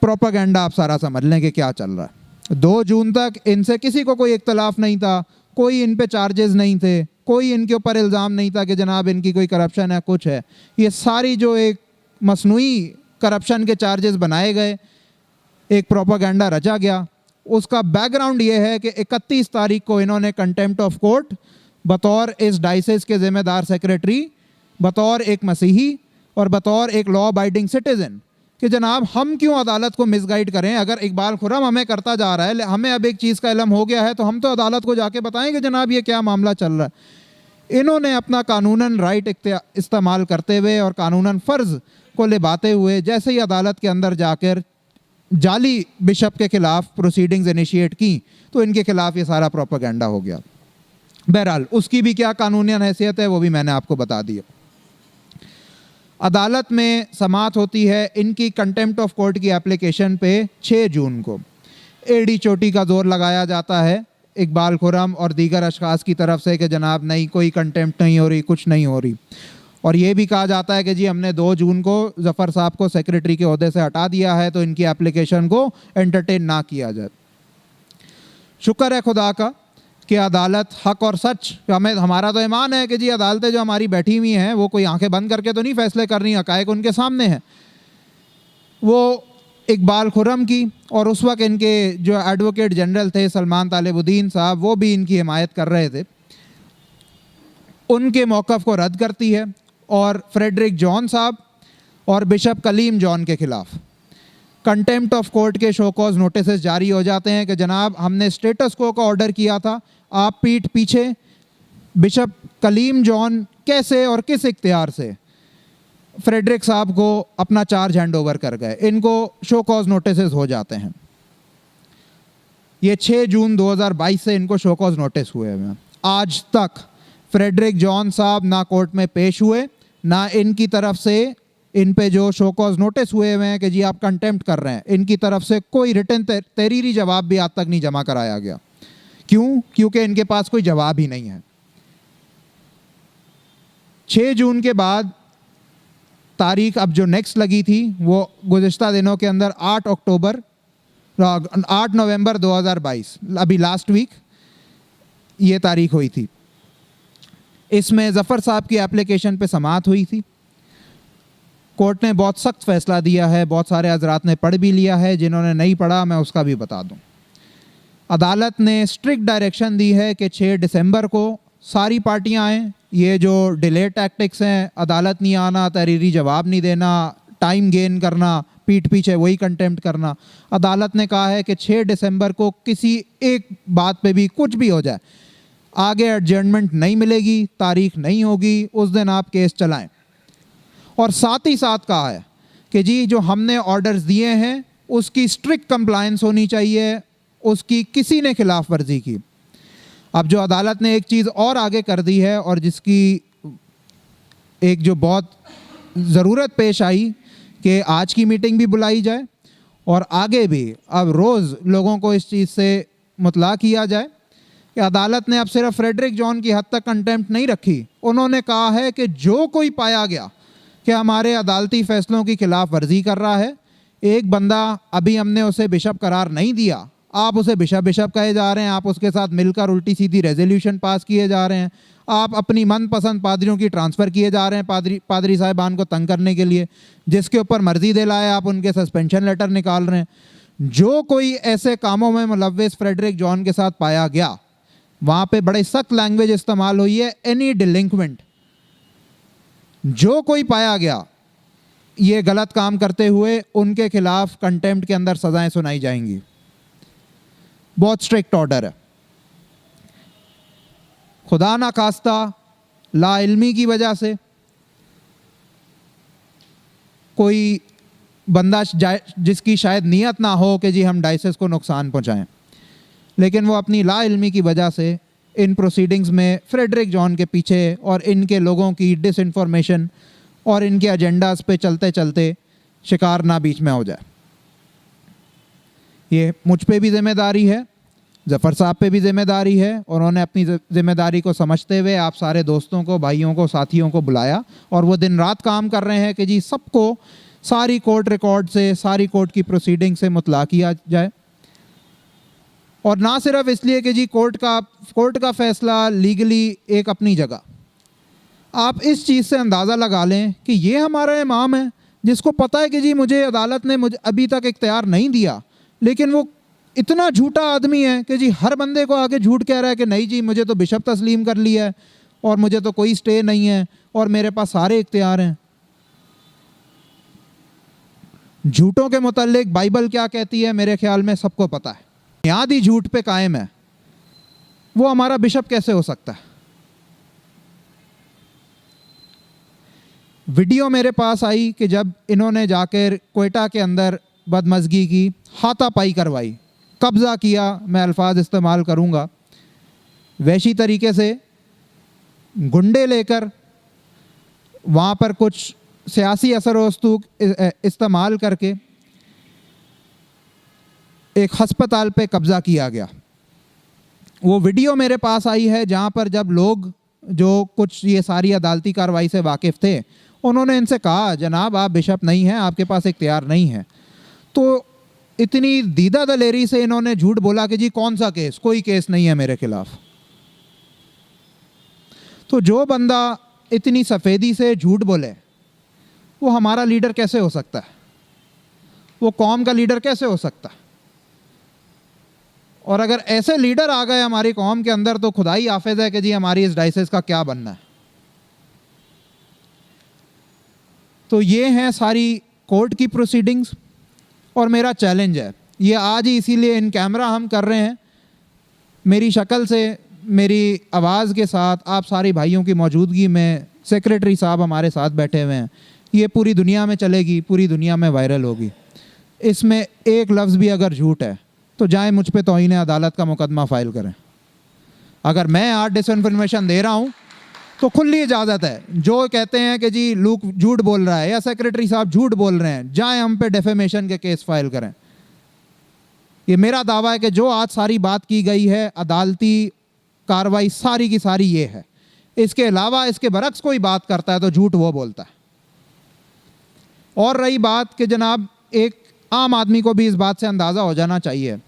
प्रोपेगेंडा आप सारा समझ लें कि क्या चल रहा है। 2 जून तक इनसे किसी को कोई इख्तलाफ नहीं था, कोई इन पे चार्जेस नहीं थे, कोई इनके ऊपर इल्ज़ाम नहीं था कि जनाब इनकी कोई करप्शन है, कुछ है। ये सारी जो एक मसनूई करप्शन के चार्जेस बनाए गए, एक प्रोपेगेंडा रचा गया, उसका बैकग्राउंड ये है कि 31 तारीख को इन्होंने कंटेम्प्ट ऑफ कोर्ट बतौर इस डाइसिस के ज़िम्मेदार सेक्रेटरी, बतौर एक मसीही और बतौर एक लॉ अबाइडिंग सिटीज़न कि जनाब हम क्यों अदालत को मिसगाइड करें। अगर इकबाल खुर्रम हमें करता जा रहा है, हमें अब एक चीज़ का इल्म हो गया है, तो हम तो अदालत को जाके बताएं कि जनाब ये क्या मामला चल रहा है। इन्होंने अपना कानूनन राइट इस्तेमाल करते हुए और कानूनन फ़र्ज़ को निभाते हुए जैसे ही अदालत के अंदर जाकर जाली बिशप के खिलाफ प्रोसीडिंग्स इनिशिएट की, तो इनके खिलाफ ये सारा प्रोपेगेंडा हो गया। बहरहाल उसकी भी क्या कानूनी हैसियत है वो भी मैंने आपको बता दिया। अदालत में समाअत होती है इनकी कंटेम्प्ट ऑफ कोर्ट की एप्लीकेशन पे 6 जून को। एड़ी चोटी का जोर लगाया जाता है इकबाल खुर्रम और दीगर अशखास की तरफ से कि जनाब नहीं, कोई कंटेम्प्ट नहीं हो रही, कुछ नहीं हो रही। और ये भी कहा जाता है कि जी हमने 2 जून को ज़फ़र साहब को सेक्रेटरी के ओहदे से हटा दिया है, तो इनकी एप्लीकेशन को एंटरटेन ना किया जाए। शुक्र है खुदा का कि अदालत हक और सच, हमारा तो ईमान है कि जी अदालतें जो हमारी बैठी हुई हैं वो कोई आंखें बंद करके तो नहीं फैसले कर रही, हक़ाइक़ उनके सामने हैं। वो इकबाल खुर्रम की और उस वक्त इनके जो एडवोकेट जनरल थे सलमान तालिबुद्दीन साहब, वो भी इनकी हिमायत कर रहे थे, उनके मौक़िफ़ को रद्द करती है और फ्रेडरिक जॉन साहब और बिशप कलीम जॉन के ख़िलाफ़ कंटेम्प्ट ऑफ कोर्ट के शो कॉज नोटिस जारी हो जाते हैं कि जनाब हमने स्टेटस को का ऑर्डर किया था, आप पीठ पीछे बिशप कलीम जॉन कैसे और किस इख्तियार से फ्रेडरिक साहब को अपना चार्ज हैंड ओवर कर गए। इनको शो कॉज नोटिस हो जाते हैं। ये 6 जून 2022 से इनको शो कॉज नोटिस हुए हैं। आज तक फ्रेडरिक जॉन साहब ना कोर्ट में पेश हुए, ना इनकी तरफ से इन पे जो शो कॉज नोटिस हुए हैं कि जी आप कंटेम्प्ट कर रहे हैं, इनकी तरफ से कोई रिटन तहरीरी जवाब भी आज तक नहीं जमा कराया गया। क्यों? क्योंकि इनके पास कोई जवाब ही नहीं है। 6 जून के बाद तारीख अब जो नेक्स्ट लगी थी वो गुज़िश्ता दिनों के अंदर 8 नवंबर 2022, अभी लास्ट वीक ये तारीख हुई थी। इसमें ज़फ़र साहब की एप्लीकेशन पे समाअत हुई थी। कोर्ट ने बहुत सख्त फ़ैसला दिया है, बहुत सारे हज़रात ने पढ़ भी लिया है, जिन्होंने नहीं पढ़ा मैं उसका भी बता दूं। अदालत ने स्ट्रिक्ट डायरेक्शन दी है कि 6 दिसंबर को सारी पार्टियां आएँ। ये जो डिले टैक्टिक्स हैं, अदालत नहीं आना, तहरीरी जवाब नहीं देना, टाइम गेन करना, पीठ पीछे वही कंटेम्प्ट करना, अदालत ने कहा है कि 6 दिसंबर को किसी एक बात पे भी कुछ भी हो जाए, आगे एडजर्नमेंट नहीं मिलेगी, तारीख नहीं होगी, उस दिन आप केस चलाएं। और साथ ही साथ कहा है कि जी जो हमने ऑर्डर्स दिए हैं उसकी स्ट्रिक्ट कंप्लायंस होनी चाहिए, उसकी किसी ने खिलाफ वर्जी की। अब जो अदालत ने एक चीज़ और आगे कर दी है और जिसकी एक जो बहुत ज़रूरत पेश आई कि आज की मीटिंग भी बुलाई जाए और आगे भी अब रोज़ लोगों को इस चीज़ से मुतला किया जाए कि अदालत ने अब सिर्फ फ्रेडरिक जॉन की हद तक कंटेम्प्ट नहीं रखी। उन्होंने कहा है कि जो कोई पाया गया कि हमारे अदालती फ़ैसलों की खिलाफ वर्जी कर रहा है, एक बंदा अभी हमने उसे बिशप करार नहीं दिया, आप उसे बिशप कहे जा रहे हैं, आप उसके साथ मिलकर उल्टी सीधी रेजोल्यूशन पास किए जा रहे हैं, आप अपनी मनपसंद पादरियों की ट्रांसफ़र किए जा रहे हैं पादरी साहिबान को तंग करने के लिए, जिसके ऊपर मर्जी दे लाए आप उनके सस्पेंशन लेटर निकाल रहे हैं। जो कोई ऐसे कामों में मुलव्विस फ्रेडरिक जॉन के साथ पाया गया, वहाँ पे बड़े सख्त लैंग्वेज इस्तेमाल हुई है, एनी डिलिंक्वेंट, जो कोई पाया गया ये गलत काम करते हुए उनके खिलाफ कंटेम्प्ट के अंदर सजाएं सुनाई जाएंगी। बहुत स्ट्रिक्ट ऑर्डर है। खुदा ना खास्ता लाइल्मी की वजह से कोई बंदा जिसकी शायद नीयत ना हो कि जी हम डाइसिस को नुकसान पहुंचाएं, लेकिन वो अपनी लाइल्मी की वजह से इन प्रोसीडिंग्स में फ्रेडरिक जॉन के पीछे और इनके लोगों की डिसइंफॉर्मेशन और इनके एजेंडाज पे चलते चलते शिकार ना बीच में हो जाए। ये मुझ पे भी जिम्मेदारी है, ज़फ़र साहब पे भी जिम्मेदारी है, और उन्होंने अपनी जिम्मेदारी को समझते हुए आप सारे दोस्तों को, भाइयों को, साथियों को बुलाया और वो दिन रात काम कर रहे हैं कि जी सबको सारी कोर्ट रिकॉर्ड से, सारी कोर्ट की प्रोसीडिंग से मुतला किया जाए। और ना सिर्फ इसलिए कि जी कोर्ट का फ़ैसला लीगली एक अपनी जगह, आप इस चीज़ से अंदाज़ा लगा लें कि ये हमारा इमाम है जिसको पता है कि जी मुझे अदालत ने मुझे अभी तक इख्तियार नहीं दिया, लेकिन वो इतना झूठा आदमी है कि जी हर बंदे को आके झूठ कह रहा है कि नहीं जी मुझे तो बिशप तस्लीम कर लिया है और मुझे तो कोई स्टे नहीं है और मेरे पास सारे इख्तियार हैं। झूठों के मुतालिक बाइबल क्या कहती है मेरे ख्याल में सबको पता है। बुनियादी झूठ पे कायम है, वो हमारा बिशप कैसे हो सकता है? वीडियो मेरे पास आई कि जब इन्होंने जाकर क्वेटा के अंदर बदमज़गी की, हाथापाई करवाई, कब्ज़ा किया, मैं अल्फाज इस्तेमाल करूँगा, वैसी तरीके से गुंडे लेकर वहाँ पर कुछ सियासी असर वस्तु इस्तेमाल करके एक हस्पताल पे कब्ज़ा किया गया। वो वीडियो मेरे पास आई है जहाँ पर जब लोग जो कुछ ये सारी अदालती कार्रवाई से वाकिफ़ थे उन्होंने इनसे कहा जनाब आप बिशप नहीं हैं, आपके पास इख्तियार नहीं है। तो इतनी दीदा दलेरी से इन्होंने झूठ बोला कि जी कौन सा केस, कोई केस नहीं है मेरे खिलाफ। तो जो बंदा इतनी सफ़ेदी से झूठ बोले वो हमारा लीडर कैसे हो सकता है? वो कौम का लीडर कैसे हो सकता है? और अगर ऐसे लीडर आ गए हमारी कौम के अंदर तो खुदा ही हाफिज है कि जी हमारी इस डायसिस का क्या बनना है। तो ये हैं सारी कोर्ट की प्रोसीडिंग्स और मेरा चैलेंज है ये आज ही, इसीलिए इन कैमरा हम कर रहे हैं, मेरी शक्ल से, मेरी आवाज़ के साथ, आप सारे भाइयों की मौजूदगी में, सेक्रेटरी साहब हमारे साथ बैठे हुए हैं, ये पूरी दुनिया में चलेगी, पूरी दुनिया में वायरल होगी। इसमें एक लफ्ज़ भी अगर झूठ है तो जाए मुझ पे तौहीन अदालत का मुकदमा फ़ाइल करें। अगर मैं आज डिसइंफॉर्मेशन दे रहा हूँ तो खुली इजाज़त है, जो कहते हैं कि जी लूक झूठ बोल रहा है या सेक्रेटरी साहब झूठ बोल रहे हैं, जाए हम पे डेफेमेशन के केस फाइल करें। ये मेरा दावा है कि जो आज सारी बात की गई है, अदालती कार्रवाई सारी की सारी ये है। इसके अलावा इसके बरक्स कोई बात करता है तो झूठ वो बोलता है। और रही बात कि जनाब एक आम आदमी को भी इस बात से अंदाज़ा हो जाना चाहिए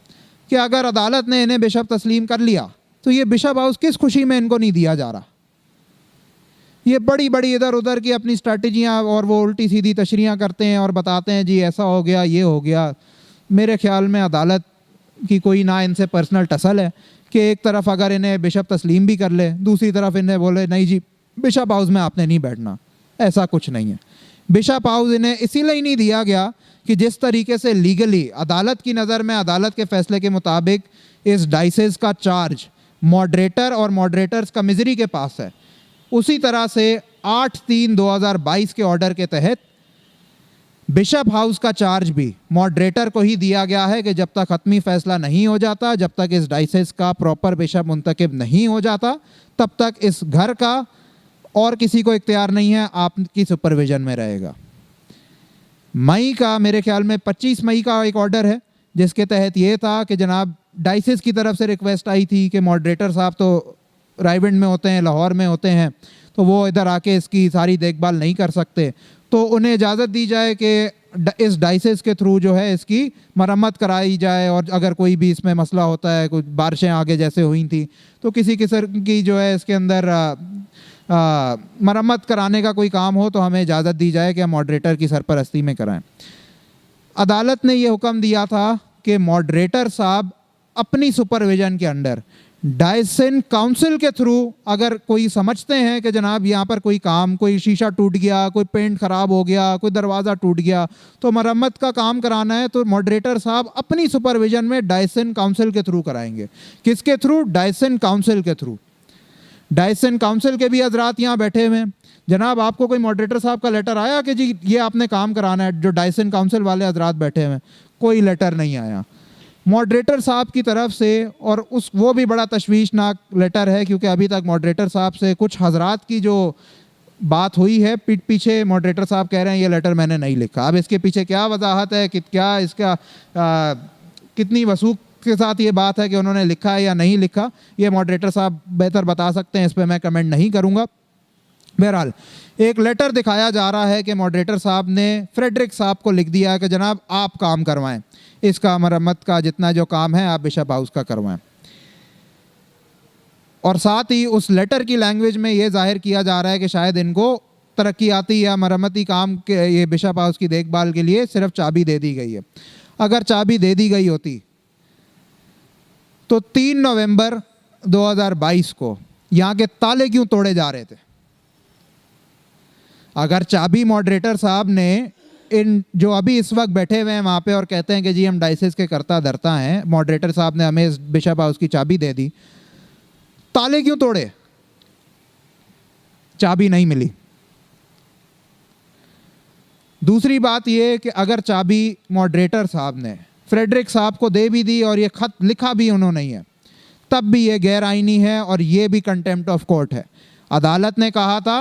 कि अगर अदालत ने इन्हें बिशप तस्लीम कर लिया तो ये बिशप हाउस किस खुशी में इनको नहीं दिया जा रहा। ये बड़ी बड़ी इधर उधर की अपनी स्ट्रैटेजियाँ और वो उल्टी सीधी तशरीयाँ करते हैं और बताते हैं जी ऐसा हो गया, ये हो गया। मेरे ख्याल में अदालत की कोई ना इनसे पर्सनल टसल है कि एक तरफ अगर इन्हें बिशप तस्लीम भी कर ले, दूसरी तरफ इन्हें बोले नहीं जी बिशप हाउस में आपने नहीं बैठना। ऐसा कुछ नहीं है। बिशप हाउस इन्हें इसीलिए नहीं दिया गया कि जिस तरीके से लीगली अदालत की नज़र में, अदालत के फैसले के मुताबिक इस डाइसेस का चार्ज मॉडरेटर और मॉडरेटर्स कमिजरी के पास है, उसी तरह से 8/3/2022 के ऑर्डर के तहत बिशप हाउस का चार्ज भी मॉडरेटर को ही दिया गया है कि जब तक हतमी फैसला नहीं हो जाता, जब तक इस डाइसेस का प्रॉपर बिशप मुंतखब नहीं हो जाता, तब तक इस घर का और किसी को इख्तियार नहीं है, आपकी सुपरविजन में रहेगा। मई का मेरे ख्याल में 25 मई का एक ऑर्डर है जिसके तहत ये था कि जनाब डाइसेस की तरफ से रिक्वेस्ट आई थी कि मॉडरेटर साहब तो रायविंड में होते हैं, लाहौर में होते हैं, तो वो इधर आके इसकी सारी देखभाल नहीं कर सकते, तो उन्हें इजाज़त दी जाए कि इस डाइसेस के थ्रू जो है इसकी मरम्मत कराई जाए और अगर कोई भी इसमें मसला होता है, कुछ बारिशें आगे जैसे हुई थी तो किसी किस्म की जो है इसके अंदर मरम्मत कराने का कोई काम हो तो हमें इजाज़त दी जाए कि हम मॉडरेटर की सरपरस्ती में कराएं। अदालत ने ये हुक्म दिया था कि मॉडरेटर साहब अपनी सुपरविजन के अंडर डायसन काउंसिल के थ्रू अगर कोई समझते हैं कि जनाब यहाँ पर कोई काम, कोई शीशा टूट गया, कोई पेंट ख़राब हो गया, कोई दरवाज़ा टूट गया, तो मरम्मत का काम कराना है तो मॉडरेटर साहब अपनी सुपरविजन में डायसन काउंसिल के थ्रू कराएंगे। किसके थ्रू? डायसन काउंसिल के थ्रू। डायसन काउंसिल के भी हजरात यहाँ बैठे हुए हैं। जनाब आपको कोई मॉडरेटर साहब का लेटर आया कि जी ये आपने काम कराना है? जो डायसन काउंसिल वाले हजरात बैठे हुए हैं, कोई लेटर नहीं आया मॉडरेटर साहब की तरफ से। और वो भी बड़ा तशवीशनाक लेटर है क्योंकि अभी तक मॉडरेटर साहब से कुछ हजरात की जो बात हुई है पीठ पीछे, मॉडरेटर साहब कह रहे हैं ये लेटर मैंने नहीं लिखा। अब इसके पीछे क्या वजाहत है कि क्या इसका कितनी वसूख के साथ ये बात है कि उन्होंने लिखा है या नहीं लिखा, ये मॉडरेटर साहब बेहतर बता सकते हैं, इस पर मैं कमेंट नहीं करूँगा। बहरहाल एक लेटर दिखाया जा रहा है कि मॉडरेटर साहब ने फ्रेडरिक साहब को लिख दिया है कि जनाब आप काम करवाएं, इसका मरम्मत का जितना जो काम है आप बिशप हाउस का करवाएं। और साथ ही उस लेटर की लैंग्वेज में ये जाहिर किया जा रहा है कि शायद इनको तरक्याती या मरम्मती काम के ये बिशप हाउस की देखभाल के लिए सिर्फ चाबी दे दी गई है। अगर चाबी दे दी गई होती तो 3 नवंबर 2022 को यहाँ के ताले क्यों तोड़े जा रहे थे? अगर चाबी मॉडरेटर साहब ने इन जो अभी इस वक्त बैठे हुए हैं वहाँ पे और कहते हैं कि जी हम डाइसेस के करता धरता हैं, मॉडरेटर साहब ने हमें इस बिशप हाउस की चाबी दे दी, ताले क्यों तोड़े? चाबी नहीं मिली। दूसरी बात ये कि अगर चाबी मॉडरेटर साहब ने फ्रेडरिक साहब को दे भी दी और ये खत लिखा भी उन्होंने ही है, तब भी ये गैर आईनी है और ये भी कंटेम्प्ट ऑफ कोर्ट है। अदालत ने कहा था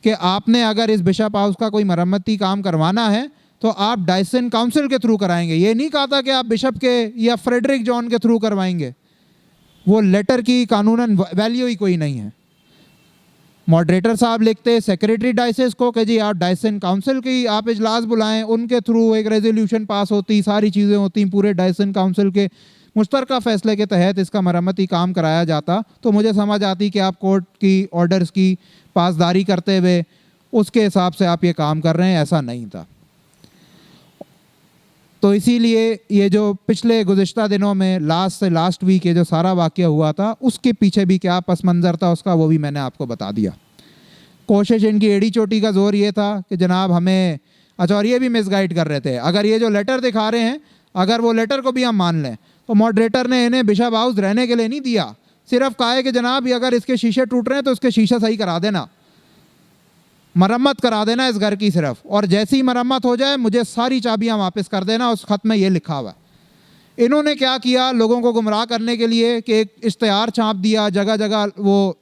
कि आपने अगर इस बिशप हाउस का कोई मरम्मती काम करवाना है तो आप डायसन काउंसिल के थ्रू कराएंगे। ये नहीं कहा था कि आप बिशप के या फ्रेडरिक जॉन के थ्रू करवाएंगे। वो लेटर की कानूनन वैल्यू ही कोई नहीं है। मॉडरेटर साहब लिखते सेक्रेटरी डाइसेस को कि जी आप डायसन काउंसिल की आप इजलास बुलाएं, उनके थ्रू एक रेजोल्यूशन पास होती, सारी चीज़ें होती, पूरे डायसन काउंसिल के मुश्तरका फैसले के तहत इसका मरम्मती काम कराया जाता, तो मुझे समझ आती कि आप कोर्ट की ऑर्डर्स की पासदारी करते हुए उसके हिसाब से आप ये काम कर रहे हैं। ऐसा नहीं था। तो इसीलिए ये जो पिछले गुज़िश्ता दिनों में लास्ट वीक ये जो सारा वाक़या हुआ था, उसके पीछे भी क्या पस मंज़र था उसका, वो भी मैंने आपको बता दिया। कोशिश इनकी एड़ी चोटी का ज़ोर ये था कि जनाब हमें, अच्छा और ये भी मिसगाइड कर रहे थे। अगर ये जो लेटर दिखा रहे हैं, अगर वो लेटर को भी हम मान लें तो मॉडरेटर ने इन्हें बिशप हाउस रहने के लिए नहीं दिया, सिर्फ कहा है कि जनाब अगर इसके शीशे टूट रहे हैं तो उसके शीशे सही करा देना, मरम्मत करा देना इस घर की सिर्फ, और जैसी ही मरम्मत हो जाए मुझे सारी चाबियां वापस कर देना। उस खत में ये लिखा हुआ है। इन्होंने क्या किया, लोगों को गुमराह करने के लिए कि एक इश्तिहार छाप दिया, जगह जगह वो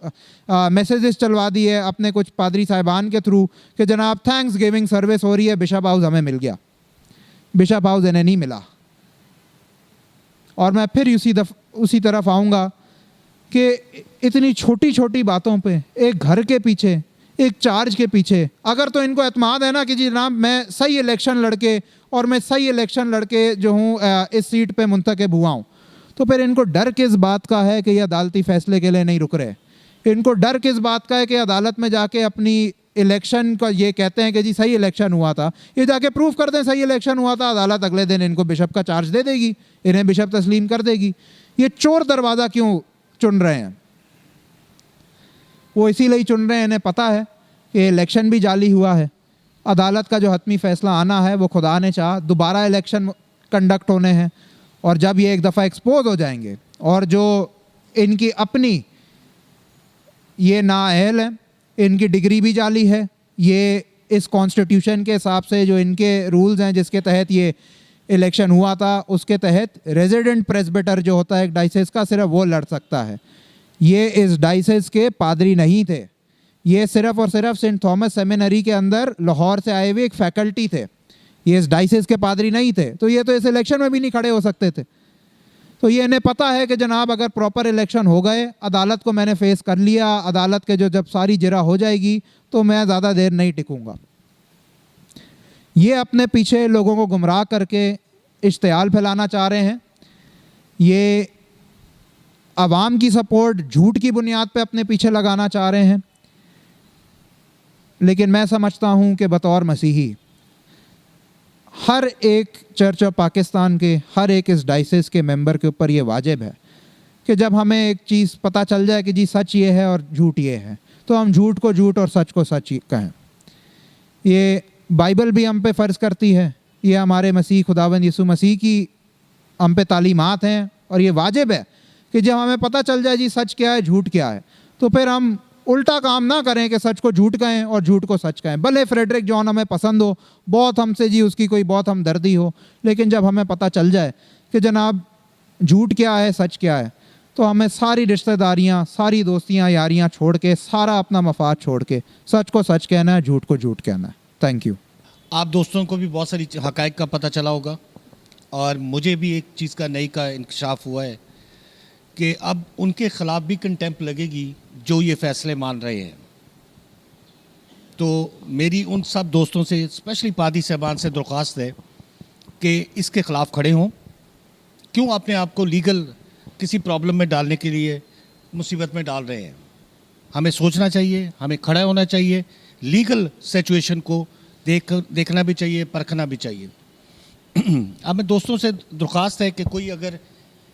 मैसेजेस चलवा दिए अपने कुछ पादरी साहिबान के थ्रू कि जनाब थैंक्स गिविंग सर्विस हो रही है, बिशप हाउस हमें मिल गया। बिशप हाउस इन्हें नहीं मिला। और मैं फिर उसी तरफ आऊँगा कि इतनी छोटी छोटी बातों पे, एक घर के पीछे, एक चार्ज के पीछे, अगर तो इनको एतमाद है ना कि जी जनाब मैं सही इलेक्शन लड़के और मैं सही इलेक्शन लड़के जो हूँ इस सीट पे मुंतखब हुआ हूँ, तो फिर इनको डर किस बात का है कि ये अदालती फैसले के लिए नहीं रुक रहे? इनको डर किस बात का है कि अदालत में जाके अपनी इलेक्शन का ये कहते हैं कि जी सही इलेक्शन हुआ था, ये जाके प्रूफ कर दें सही इलेक्शन हुआ था, अदालत अगले दिन इनको बिशप का चार्ज दे देगी, इन्हें बिशप तस्लीम कर देगी। ये चोर दरवाज़ा क्यों चुन रहे हैं? वो इसीलिए चुन रहे हैं, इन्हें पता है कि इलेक्शन भी जाली हुआ है। अदालत का जो हतमी फ़ैसला आना है वो खुदा ने चाहा दोबारा इलेक्शन कंडक्ट होने हैं, और जब ये एक दफ़ा एक्सपोज हो जाएंगे और जो इनकी अपनी ये नाअहल है, इनकी डिग्री भी जाली है, ये इस कॉन्स्टिट्यूशन के हिसाब से जो इनके रूल्स हैं जिसके तहत ये इलेक्शन हुआ था, उसके तहत रेजिडेंट प्रेस्बिटर जो होता है एक डाइसेस का, सिर्फ वो लड़ सकता है। ये इस डाइसेस के पादरी नहीं थे, ये सिर्फ और सिर्फ सेंट थॉमस सेमिनरी के अंदर लाहौर से आए हुए एक फैकल्टी थे, ये इस डाइसेस के पादरी नहीं थे। तो ये तो इस इलेक्शन में भी नहीं खड़े हो सकते थे। तो ये इन्हें पता है कि जनाब अगर प्रॉपर इलेक्शन हो गए, अदालत को मैंने फेस कर लिया, अदालत के जो जब सारी जिरा हो जाएगी तो मैं ज़्यादा देर नहीं टिकूँगा। ये अपने पीछे लोगों को गुमराह करके इश्तियाल फैलाना चाह रहे हैं। ये अवाम की सपोर्ट झूठ की बुनियाद पे अपने पीछे लगाना चाह रहे हैं। लेकिन मैं समझता हूँ कि बतौर मसीही हर एक चर्च ऑफ पाकिस्तान के हर एक इस डाइसेस के मेंबर के ऊपर ये वाजिब है कि जब हमें एक चीज़ पता चल जाए कि जी सच ये है और झूठ ये है, तो हम झूठ को झूठ और सच को सच कहें। ये बाइबल भी हम पे फ़र्ज़ करती है, ये हमारे मसीह खुदावंद यीशु मसीह की हम पे तालीमात हैं, और ये वाजिब है कि जब हमें पता चल जाए जी सच क्या है झूठ क्या है, तो फिर हम उल्टा काम ना करें कि सच को झूठ कहें और झूठ को सच कहें। भले फ्रेडरिक जॉन हमें पसंद हो, बहुत हमसे जी उसकी कोई बहुत हमदर्दी हो, लेकिन जब हमें पता चल जाए कि जनाब झूठ क्या है सच क्या है, तो हमें सारी रिश्तेदारियां, सारी दोस्तियां, यारियां छोड़ के, सारा अपना मफाद छोड़ के सच को सच कहना है, झूठ को झूठ कहना है। Thank you. आप दोस्तों को भी बहुत सारी हक़ाइक़ का पता चला होगा, और मुझे भी एक चीज़ का नई का इंकशाफ हुआ है कि अब उनके ख़िलाफ़ भी कंटेम्प्ट लगेगी जो ये फ़ैसले मान रहे हैं। तो मेरी उन सब दोस्तों से, स्पेशली पादी साहबान से दरख्वास्त है कि इसके ख़िलाफ़ खड़े हों। क्यों अपने आप को लीगल किसी प्रॉब्लम में डालने के लिए मुसीबत में डाल रहे हैं? हमें सोचना चाहिए, हमें खड़ा होना चाहिए, लीगल सिचुएशन को देखना भी चाहिए, परखना भी चाहिए। अब मैं दोस्तों से दरख्वास्त है कि कोई अगर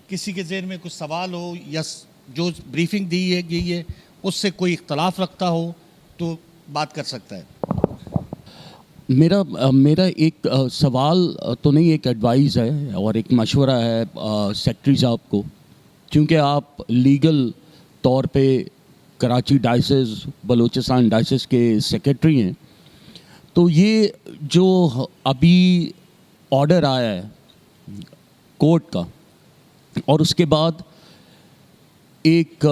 किसी के जहन में कुछ सवाल हो या जो ब्रीफिंग दी है गई है उससे कोई इख्तलाफ रखता हो तो बात कर सकता है। मेरा एक सवाल तो नहीं, एक एडवाइस है और एक मशवरा है सेक्रेटरी साहब को, क्योंकि आप लीगल तौर पे कराची डायसिस बलूचिस्तान डायसिस के सेक्रेटरी हैं, तो ये जो अभी ऑर्डर आया है कोर्ट का और उसके बाद एक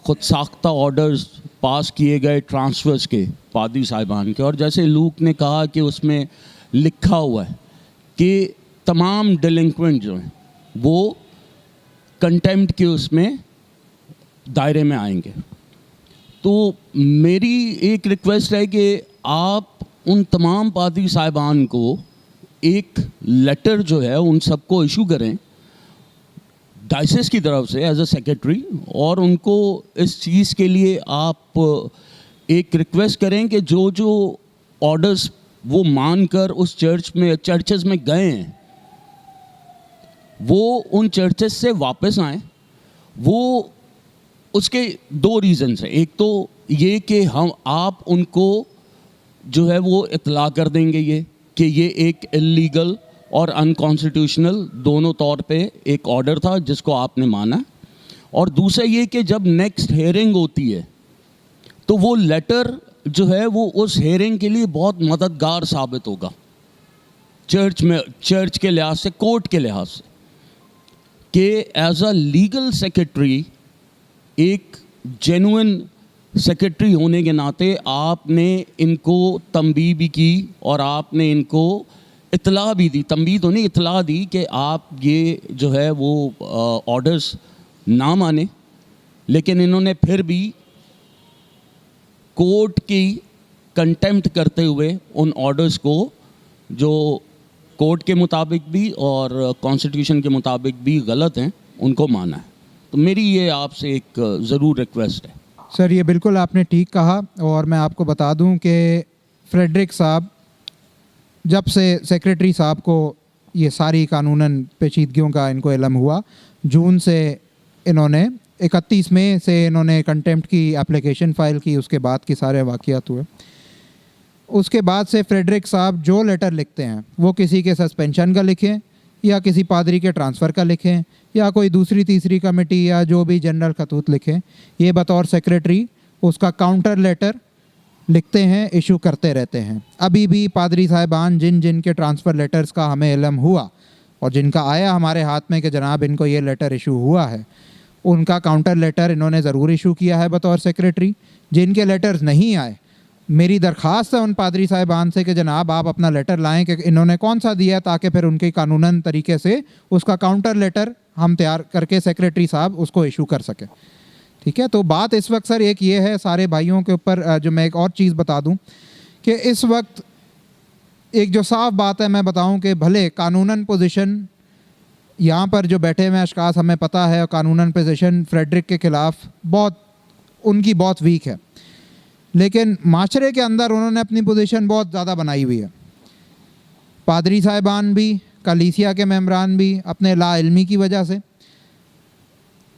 खुद साख्ता ऑर्डर्स पास किए गए ट्रांसफ़र्स के पादरी साहिबान के, और जैसे लूक ने कहा कि उसमें लिखा हुआ है कि तमाम डिलिंक्वेंट जो हैं वो कंटेम्प्ट के उसमें दायरे में आएंगे। तो मेरी एक रिक्वेस्ट है कि आप उन तमाम पादरी साहिबान को एक लेटर जो है उन सबको इशू करें डायसिस की तरफ से एज अ सेक्रेटरी, और उनको इस चीज़ के लिए आप एक रिक्वेस्ट करें कि जो जो ऑर्डर्स वो मानकर उस चर्चेस में गए हैं वो उन चर्चेस से वापस आएँ। वो उसके दो रीज़न्स हैं, एक तो ये कि आप उनको जो है वो इत्तला कर देंगे ये कि ये एक इल्लीगल और अनकॉन्स्टिट्यूशनल दोनों तौर पे एक ऑर्डर था जिसको आपने माना, और दूसरा ये कि जब नेक्स्ट हेयरिंग होती है तो वो लेटर जो है वो उस हेयरिंग के लिए बहुत मददगार साबित होगा चर्च के लिहाज से, कोर्ट के लिहाज से, कि एज अ लीगल सेक्रेटरी, एक जेन्युइन सेक्रेटरी होने के नाते आपने इनको तंबीह भी की और आपने इनको इत्तला भी दी, तंबीह तो नहीं इत्तला दी कि आप ये जो है वो ऑर्डर्स ना माने, लेकिन इन्होंने फिर भी कोर्ट की कंटेम्प्ट करते हुए उन ऑर्डर्स को जो कोर्ट के मुताबिक भी और कॉन्स्टिट्यूशन के मुताबिक भी गलत हैं उनको माना है। तो मेरी ये आपसे एक ज़रूर रिक्वेस्ट है। सर ये बिल्कुल आपने ठीक कहा, और मैं आपको बता दूं कि फ्रेडरिक साहब जब से सेक्रेटरी साहब को ये सारी कानूनन पेचीदगियों का इनको इल्म हुआ, जून से इन्होंने 31 मई से इन्होंने कंटेम्प्ट की एप्लीकेशन फ़ाइल की, उसके बाद के सारे वाक़यात हुए। उसके बाद से फ्रेडरिक साहब जो लेटर लिखते हैं वो किसी के सस्पेंशन का लिखें या किसी पादरी के ट्रांसफ़र का लिखें या कोई दूसरी तीसरी कमेटी या जो भी जनरल खतूत लिखें, ये बतौर सेक्रेटरी उसका काउंटर लेटर लिखते हैं, इशू करते रहते हैं। अभी भी पादरी साहिबान जिन के ट्रांसफ़र लेटर्स का हमें इल्म हुआ और जिनका आया हमारे हाथ में कि जनाब इनको ये लेटर इशू हुआ है, उनका काउंटर लेटर इन्होंने ज़रूर इशू किया है बतौर सेक्रेटरी। जिनके लेटर्स नहीं आए, मेरी दरख्वास्त है उन पादरी साहिबान से कि जनाब आप अपना लेटर लाएं कि इन्होंने कौन सा दिया है, ताकि फिर उनके कानूनन तरीके से उसका काउंटर लेटर हम तैयार करके सेक्रेटरी साहब उसको इशू कर सकें। ठीक है, तो बात इस वक्त सर एक ये है सारे भाइयों के ऊपर, जो मैं एक और चीज़ बता दूं कि इस वक्त एक जो साफ बात है मैं बताऊं कि भले कानूनन पोजीशन यहाँ पर जो बैठे हुए अशखास हमें पता है, कानूनन पोजीशन फ्रेडरिक के ख़िलाफ़ उनकी बहुत वीक है, लेकिन माशरे के अंदर उन्होंने अपनी पोजीशन बहुत ज़्यादा बनाई हुई है। पादरी साहिबान भी, कलीसिया के मेम्बरान भी अपने लाइल्मी की वजह से,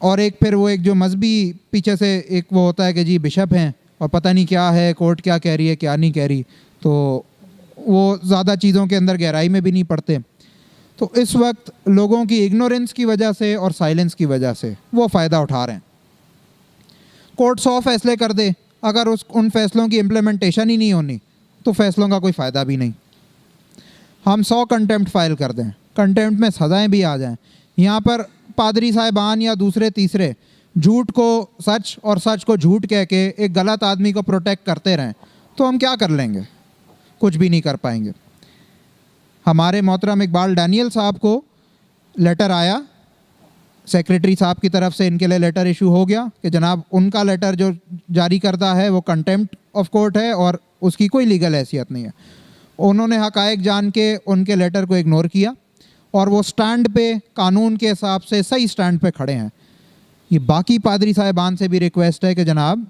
और एक फिर वो एक जो मजहबी पीछे से एक वो होता है कि जी बिशप हैं और पता नहीं क्या है, कोर्ट क्या कह रही है क्या नहीं कह रही, तो वो ज़्यादा चीज़ों के अंदर गहराई में भी नहीं पड़ते। तो इस वक्त लोगों की इग्नोरेंस की वजह से और साइलेंस की वजह से वो फ़ायदा उठा रहे हैं। कोर्ट 100 फैसले कर दे, अगर उन फैसलों की इम्प्लीमेंटेशन ही नहीं होनी तो फैसलों का कोई फ़ायदा भी नहीं। हम 100 कंटेम्प्ट फाइल कर दें, कंटेम्प्ट में सज़ाएं भी आ जाएं, यहाँ पर पादरी साहिबान या दूसरे तीसरे झूठ को सच और सच को झूठ कह के एक गलत आदमी को प्रोटेक्ट करते रहें, तो हम क्या कर लेंगे? कुछ भी नहीं कर पाएंगे। हमारे मोहतरम इकबाल डैनियल साहब को लेटर आया, सेक्रेटरी साहब की तरफ से इनके लिए लेटर इशू हो गया कि जनाब उनका लेटर जो जारी करता है वो कंटेम्प्ट ऑफ कोर्ट है और उसकी कोई लीगल हैसियत नहीं है। उन्होंने हकायक जान के उनके लेटर को इग्नोर किया और वो स्टैंड पे कानून के हिसाब से सही स्टैंड पे खड़े हैं। ये बाकी पादरी साहिबान से भी रिक्वेस्ट है कि जनाब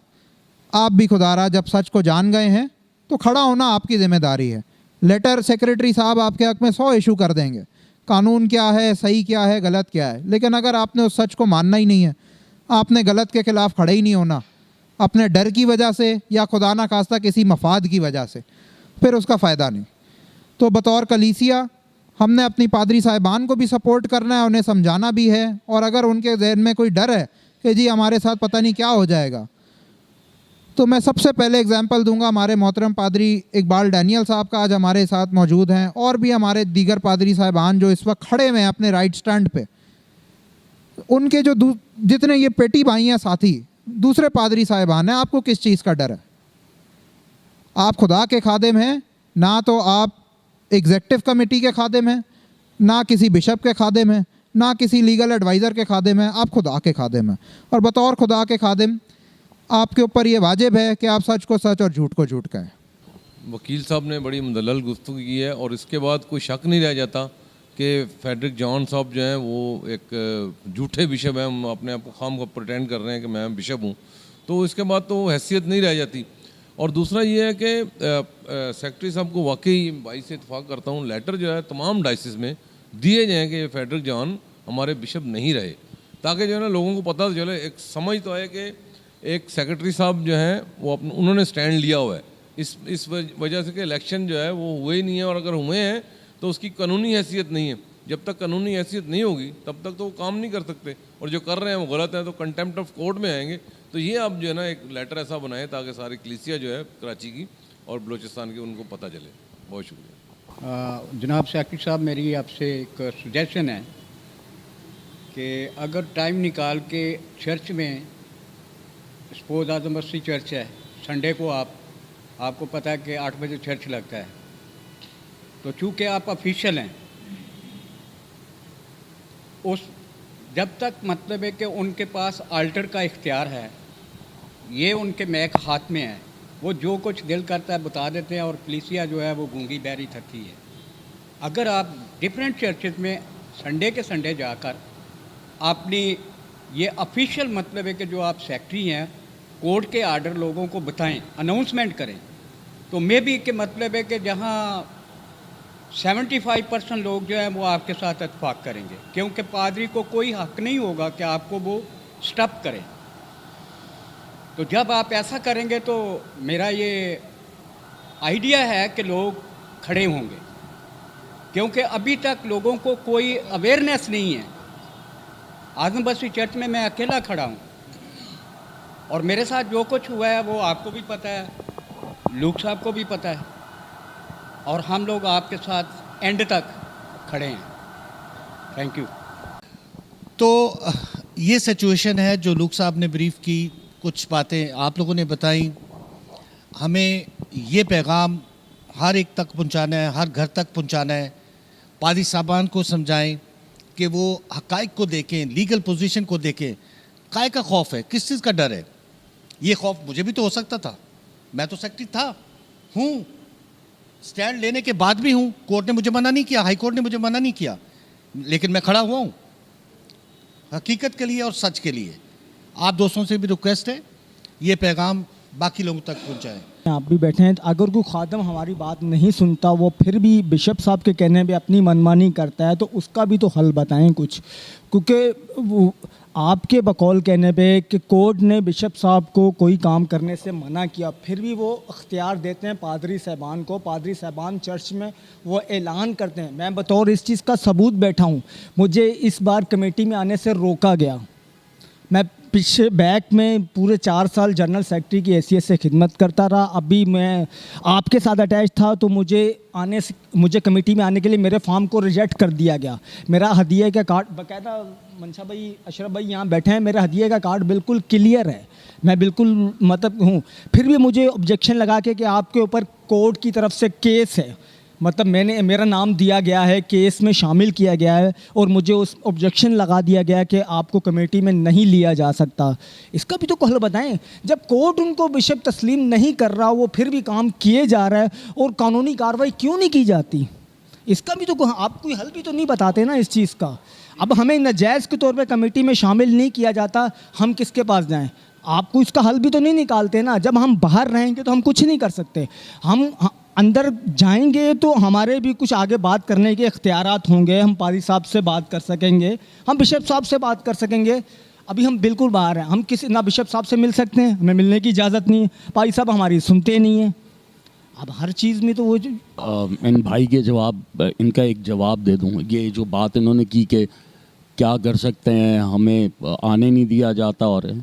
आप भी खुदारा जब सच को जान गए हैं तो खड़ा होना आपकी ज़िम्मेदारी है। लेटर सेक्रेटरी साहब आपके हक़ में 100 इशू कर देंगे, कानून क्या है, सही क्या है, गलत क्या है। लेकिन अगर आपने उस सच को मानना ही नहीं है, आपने गलत के खिलाफ खड़े ही नहीं होना अपने डर की वजह से या खुदा ना खास्ता किसी मफाद की वजह से, फिर उसका फ़ायदा नहीं। तो बतौर कलीसिया हमने अपनी पादरी साहिबान को भी सपोर्ट करना है, उन्हें समझाना भी है। और अगर उनके जहन में कोई डर है कि जी हमारे साथ पता नहीं क्या हो जाएगा, तो मैं सबसे पहले एग्जांपल दूंगा हमारे मोहतरम पादरी इकबाल डैनियल साहब का, आज हमारे साथ मौजूद हैं, और भी हमारे दीगर पादरी साहिबान जो इस वक्त खड़े हुए हैं अपने राइट स्टैंड पे। उनके जो जितने ये पेटी भाई हैं साथी दूसरे पादरी साहिबान हैं, आपको किस चीज़ का डर है? आप खुदा के खादिम हैं, ना तो आप एग्जेक्टिव कमेटी के खादिम हैं, ना किसी बिशप के खादिम हैं, ना किसी लीगल एडवाइज़र के खादिम हैं, आप खुदा के खादिम हैं। और बतौर खुदा के खादिम आपके ऊपर ये वाजिब है कि आप सच को सच और झूठ को झूठ कहें। वकील साहब ने बड़ी मुदल्लल गुफ्तगू की है और इसके बाद कोई शक नहीं रह जाता कि फ्रेडरिक जॉन साहब जो हैं वो एक झूठे बिशप हैं। हम अपने आप को खाम को प्रिटेंड कर रहे हैं कि मैं बिशप हूँ, तो इसके बाद तो हैसियत नहीं रह जाती। और दूसरा ये है कि सेक्रेटरी साहब को वाकई भाई से इत्तेफाक करता हूँ, लेटर जो है तमाम डाइसिस में दिए जाएँ कि फ्रेडरिक जॉन हमारे बिशप नहीं रहे, ताकि जो है ना लोगों को पता चले, एक समझ तो आए कि एक सेक्रेटरी साहब जो हैं वो उन्होंने स्टैंड लिया हुआ है इस वजह से कि इलेक्शन जो है वो हुए ही नहीं है, और अगर हुए हैं तो उसकी कानूनी हैसियत नहीं है। जब तक कानूनी हैसियत नहीं होगी तब तक तो वो काम नहीं कर सकते, और जो कर रहे हैं वो गलत है तो कंटेम्प्ट ऑफ कोर्ट में आएंगे। तो ये आप जो है ना एक लेटर ऐसा बनाएं ताकि सारी कलीसिया जो है कराची की और बलूचिस्तान की उनको पता चले। बहुत शुक्रिया। जनाब सेक्रेटरी साहब, मेरी आपसे एक सजेशन है कि अगर टाइम निकाल के चर्च में, सपोज आजम मस्जिद चर्च है, संडे को आपको पता है कि 8 बजे चर्च लगता है, तो चूँकि आप ऑफिशियल हैं, उस जब तक मतलब है कि उनके पास आल्टर का इख्तियार है, ये उनके मैक हाथ में है, वो जो कुछ दिल करता है बता देते हैं, और कलीसिया जो है वो गूंगी बहरी थकी है। अगर आप डिफरेंट चर्चेज में संडे के संडे जाकर अपनी ये ऑफिशियल मतलब है कि जो आप सेक्रेटरी हैं, कोर्ट के आर्डर लोगों को बताएं, अनाउंसमेंट करें, तो मे बी के मतलब है कि जहाँ 75% लोग जो है वो आपके साथ इत्तेफाक करेंगे, क्योंकि पादरी को कोई हक नहीं होगा कि आपको वो स्टॉप करें। तो जब आप ऐसा करेंगे तो मेरा ये आइडिया है कि लोग खड़े होंगे, क्योंकि अभी तक लोगों को कोई अवेयरनेस नहीं है। आजम बस्ती चर्च में मैं अकेला खड़ा हूँ, और मेरे साथ जो कुछ हुआ है वो आपको भी पता है, लूक साहब को भी पता है, और हम लोग आपके साथ एंड तक खड़े हैं। Thank you. तो ये सिचुएशन है जो लूक साहब ने ब्रीफ की, कुछ बातें आप लोगों ने बताई। हमें ये पैगाम हर एक तक पहुंचाना है, हर घर तक पहुंचाना है। पादी साहबान को समझाएं कि वो हक़ाइक़ को देखें, लीगल पोजीशन को देखें। काय का खौफ है, किस चीज़ का डर है? ये खौफ मुझे भी तो हो सकता था, मैं तो सेक्रेटरी था, हूँ, स्टैंड लेने के बाद भी हूँ। कोर्ट ने मुझे मना नहीं किया, हाई कोर्ट ने मुझे मना नहीं किया, लेकिन मैं खड़ा हुआ हूँ हकीकत के लिए और सच के लिए। आप दोस्तों से भी रिक्वेस्ट है ये पैगाम बाकी लोगों तक पहुँचाएँ। आप भी बैठे हैं, अगर कोई खादम हमारी बात नहीं सुनता, वो फिर भी बिशप साहब के कहने पे अपनी मनमानी करता है, तो उसका भी तो हल बताएं कुछ। क्योंकि वो आपके बकौल कहने पे कि कोर्ट ने बिशप साहब को कोई काम करने से मना किया, फिर भी वो अख्तियार देते हैं पादरी साहबान को। पादरी साहबान चर्च में वो ऐलान करते हैं। मैं बतौर इस चीज़ का सबूत बैठा हूँ, मुझे इस बार कमेटी में आने से रोका गया। मैं पीछे बैक में पूरे 4 साल जनरल सेक्रेटरी की हैसियत से खिदमत करता रहा। अभी मैं आपके साथ अटैच था, तो मुझे कमेटी में आने के लिए मेरे फॉर्म को रिजेक्ट कर दिया गया। मेरा हदिये का कार्ड बाकायदा, मंशा भाई, अशरफ भाई यहाँ बैठे हैं, मेरा हदिये का कार्ड बिल्कुल क्लियर है, मैं बिल्कुल मतलब हूँ। फिर भी मुझे ऑब्जेक्शन लगा के कि आपके ऊपर कोर्ट की तरफ से केस है, मतलब मेरा नाम दिया गया है, केस में शामिल किया गया है, और मुझे उस ऑब्जेक्शन लगा दिया गया कि आपको कमेटी में नहीं लिया जा सकता। इसका भी तो हल बताएं। जब कोर्ट उनको बिशप तस्लीम नहीं कर रहा, वो फिर भी काम किए जा रहा है, और कानूनी कार्रवाई क्यों नहीं की जाती? इसका भी तो आप कोई हल भी तो नहीं बताते ना इस चीज़ का। अब हमें नाजायज़ के तौर पे कमेटी में शामिल नहीं किया जाता, हम किसके पास जाएं? आपको इसका हल भी तो नहीं निकालते ना। जब हम बाहर रहेंगे तो हम कुछ नहीं कर सकते। अंदर जाएंगे तो हमारे भी कुछ आगे बात करने के इख्तियारात होंगे, हम पादी साहब से बात कर सकेंगे, हम बिशप साहब से बात कर सकेंगे। अभी हम बिल्कुल बाहर हैं, हम किसी ना बिशप साहब से मिल सकते हैं, हमें मिलने की इजाज़त नहीं है, पादी साहब हमारी सुनते नहीं हैं। अब हर चीज़ में तो वो इन भाई के जवाब, इनका एक जवाब दे दूँ। ये जो बात इन्होंने की कि क्या कर सकते हैं, हमें आने नहीं दिया जाता, और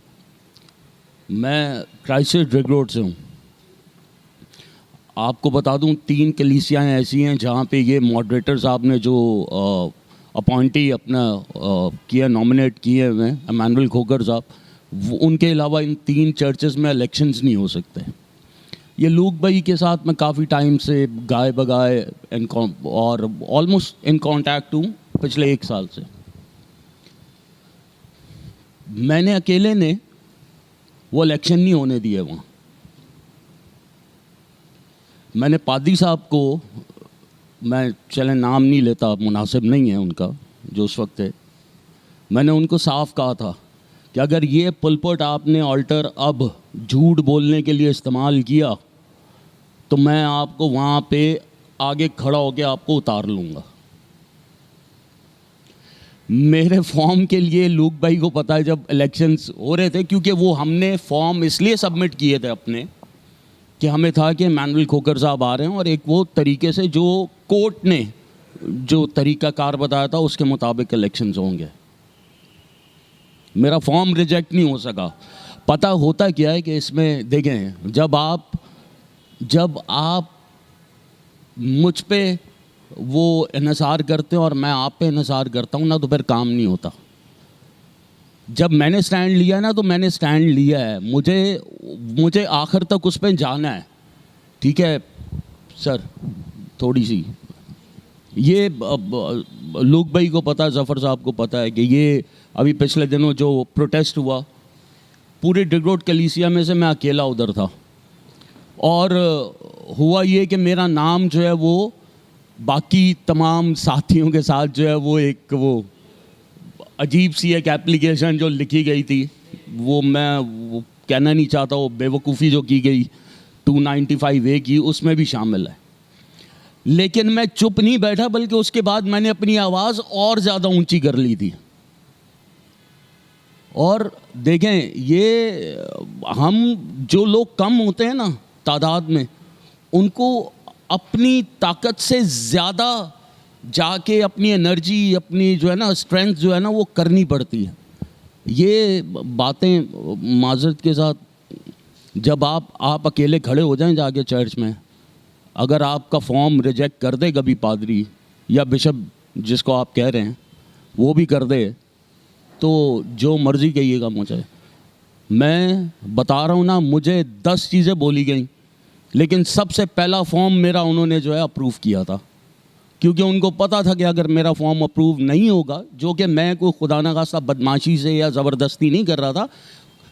मैं क्राइसिस ड्रग रोड से हूँ। आपको बता दूं 3 कलीसियाँ ऐसी हैं जहाँ पे ये मॉडरेटर साहब ने जो अपॉइंटी अपना किया, नॉमिनेट किए हुए हैं, इमैनुअल खोकर साहब, उनके अलावा इन 3 चर्चेस में इलेक्शंस नहीं हो सकते। ये लूक भाई के साथ मैं काफ़ी टाइम से गाय बगाए और ऑलमोस्ट इन कांटेक्ट हूँ पिछले 1 साल से। मैंने अकेले ने वो इलेक्शन नहीं होने दिए वहाँ। मैंने पादी साहब को, मैं चले नाम नहीं लेता, मुनासिब नहीं है उनका जो उस वक्त है, मैंने उनको साफ कहा था कि अगर ये पुलपट आपने ऑल्टर अब झूठ बोलने के लिए इस्तेमाल किया तो मैं आपको वहाँ पे आगे खड़ा होकर आपको उतार लूँगा। मेरे फॉर्म के लिए लूक भाई को पता है जब इलेक्शंस हो रहे थे, क्योंकि वो हमने फॉर्म इसलिए सबमिट किए थे अपने कि हमें था कि इमैनुअल खोकर साहब आ रहे हैं और एक वो तरीके से जो कोर्ट ने जो तरीक़ाकार बताया था उसके मुताबिक इलेक्शंस होंगे। मेरा फॉर्म रिजेक्ट नहीं हो सका। पता होता क्या है कि इसमें देखें, जब आप मुझ पे वो इन्हिसार करते हैं और मैं आप पे इन्हिसार करता हूँ ना, तो फिर काम नहीं होता। जब मैंने स्टैंड लिया ना, तो मैंने स्टैंड लिया है, मुझे आखिर तक उस पर जाना है। ठीक है सर, थोड़ी सी ये लूक भाई को पता है, जफ़र साहब को पता है कि ये अभी पिछले दिनों जो प्रोटेस्ट हुआ, पूरे ड्रग रोड कलीसिया में से मैं अकेला उधर था। और हुआ ये कि मेरा नाम जो है वो बाकी तमाम साथियों के साथ जो है वो एक वो अजीब सी एक एप्लीकेशन जो लिखी गई थी, वो कहना नहीं चाहता, वो बेवकूफ़ी जो की गई 295A की, उसमें भी शामिल है। लेकिन मैं चुप नहीं बैठा, बल्कि उसके बाद मैंने अपनी आवाज़ और ज़्यादा ऊंची कर ली थी। और देखें, ये हम जो लोग कम होते हैं ना तादाद में, उनको अपनी ताकत से ज़्यादा जाके अपनी एनर्जी, अपनी जो है ना स्ट्रेंथ जो है ना वो करनी पड़ती है। ये बातें माजरत के साथ, जब आप अकेले खड़े हो जाएं जाके चर्च में, अगर आपका फॉर्म रिजेक्ट कर दे कभी पादरी या बिशप जिसको आप कह रहे हैं वो भी कर दे, तो जो मर्ज़ी कहिएगा मुझे। मैं बता रहा हूँ ना, मुझे 10 चीज़ें बोली गई, लेकिन सबसे पहला फॉर्म मेरा उन्होंने जो है अप्रूव किया था, क्योंकि उनको पता था कि अगर मेरा फॉर्म अप्रूव नहीं होगा, जो कि मैं कोई खुदा न खास्ता बदमाशी से या ज़बरदस्ती नहीं कर रहा था,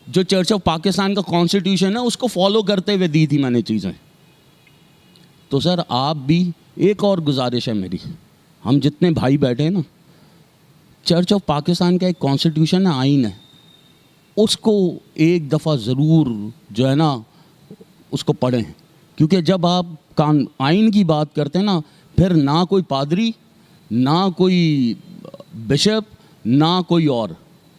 जो चर्च ऑफ पाकिस्तान का कॉन्स्टिट्यूशन है उसको फॉलो करते हुए दी थी मैंने चीज़ें। तो सर आप भी, एक और गुजारिश है मेरी, हम जितने भाई बैठे हैं ना, चर्च ऑफ पाकिस्तान का एक कॉन्स्टिट्यूशन है, आइन है, उसको एक दफ़ा ज़रूर जो है ना उसको पढ़ें। क्योंकि जब आप आइन की बात करते हैं ना, फिर ना कोई पादरी, ना कोई बिशप, ना कोई और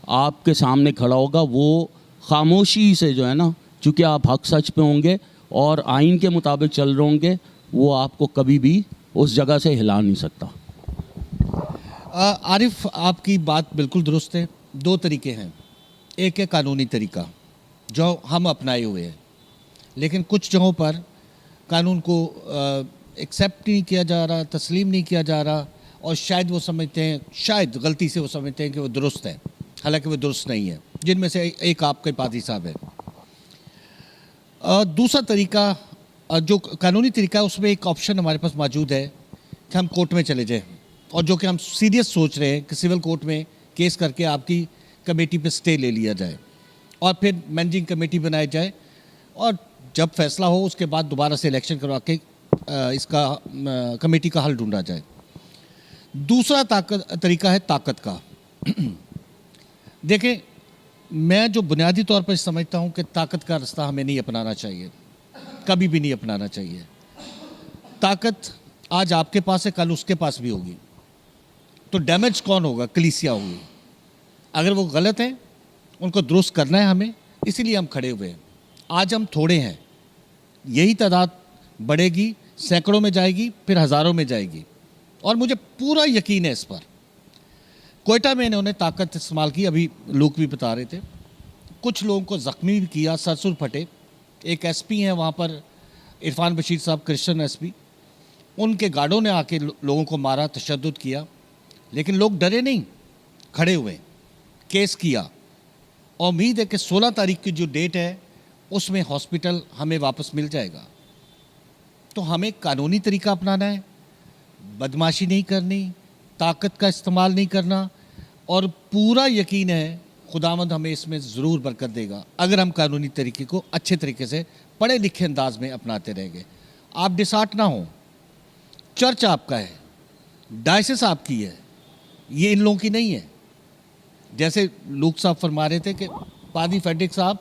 आपके सामने खड़ा होगा, वो खामोशी से जो है ना, चूँकि आप हक सच पे होंगे और आइन के मुताबिक चल रहे होंगे, वो आपको कभी भी उस जगह से हिला नहीं सकता। आरिफ, आपकी बात बिल्कुल दुरुस्त है। 2 तरीके हैं, एक है कानूनी तरीका जो हम अपनाए हुए हैं, लेकिन कुछ जगहों पर कानून को एक्सेप्ट नहीं किया जा रहा, तस्लीम नहीं किया जा रहा, और शायद वो समझते हैं, शायद गलती से वो समझते हैं कि वो दुरुस्त है, हालांकि वो दुरुस्त नहीं है, जिनमें से एक आपके पादी साहब है। दूसरा तरीका जो कानूनी तरीका है, उसमें एक ऑप्शन हमारे पास मौजूद है कि हम कोर्ट में चले जाएं, और जो कि हम सीरियस सोच रहे हैं कि सिविल कोर्ट में केस करके आपकी कमेटी पे स्टे ले लिया जाए और फिर मैनेजिंग कमेटी बनाई जाए, और जब फैसला हो उसके बाद दोबारा से इलेक्शन करवा के इसका कमेटी का हल ढूंढा जाए। दूसरा तरीका है ताकत का। देखें, मैं जो बुनियादी तौर पर समझता हूं कि ताकत का रास्ता हमें नहीं अपनाना चाहिए, कभी भी नहीं अपनाना चाहिए। ताकत आज आपके पास है, कल उसके पास भी होगी, तो डैमेज कौन होगा? कलीसिया होगी। अगर वो गलत हैं, उनको दुरुस्त करना है हमें, इसीलिए हम खड़े हुए हैं। आज हम थोड़े हैं, यही तादाद बढ़ेगी, सैकड़ों में जाएगी, फिर हज़ारों में जाएगी, और मुझे पूरा यकीन है इस पर। कोयटा में इन्होंने ताकत इस्तेमाल की, अभी लोग भी बता रहे थे, कुछ लोगों को ज़ख्मी भी किया, सरसुर फटे। एक एसपी हैं वहाँ पर, इरफान बशीर साहब, क्रिश्चियन एसपी, उनके गार्डों ने आके लोगों को मारा, तशद्दुद किया, लेकिन लोग डरे नहीं, खड़े हुए, केस किया। और उम्मीद है कि 16 तारीख की जो डेट है उसमें हॉस्पिटल हमें वापस मिल जाएगा। तो हमें कानूनी तरीका अपनाना है, बदमाशी नहीं करनी, ताकत का इस्तेमाल नहीं करना, और पूरा यकीन है खुदावंद हमें इसमें ज़रूर बरकत देगा अगर हम कानूनी तरीके को अच्छे तरीके से पढ़े लिखे अंदाज में अपनाते रहेंगे। आप डिसहार्ट ना हो, चर्च आपका है, डायसिस आपकी है, ये इन लोगों की नहीं है। जैसे लूक साहब फरमा रहे थे कि पादी फेड्रिक साहब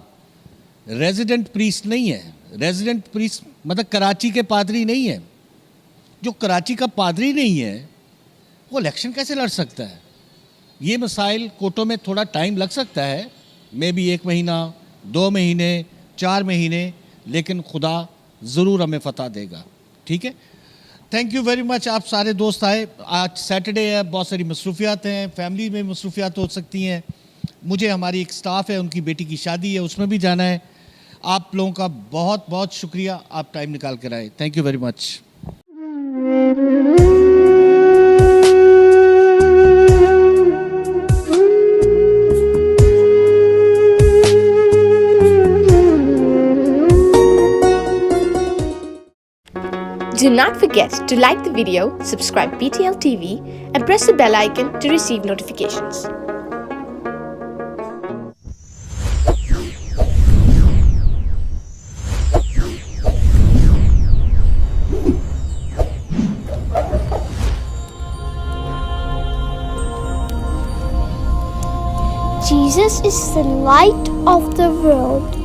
रेजिडेंट प्रीस्ट नहीं है। रेजिडेंट प्रीस्ट मतलब कराची के पादरी नहीं है। जो कराची का पादरी नहीं है वो इलेक्शन कैसे लड़ सकता है? ये मसाइल कोर्टों में थोड़ा टाइम लग सकता है, मे बी 1 महीना, 2 महीने, 4 महीने, लेकिन खुदा ज़रूर हमें फतह देगा। ठीक है, थैंक यू वेरी मच। आप सारे दोस्त आए, आज सैटरडे है, बहुत सारी मसरूफियात हैं, फैमिली में मसरूफियात हो सकती हैं। मुझे हमारी एक स्टाफ है, उनकी बेटी की शादी है, उसमें भी जाना है। आप लोगों का बहुत बहुत शुक्रिया, आप टाइम निकाल कर आए। Thank you very much. Do not forget to like the video, subscribe PTL TV and press the bell icon to receive notifications. Jesus is the light of the world.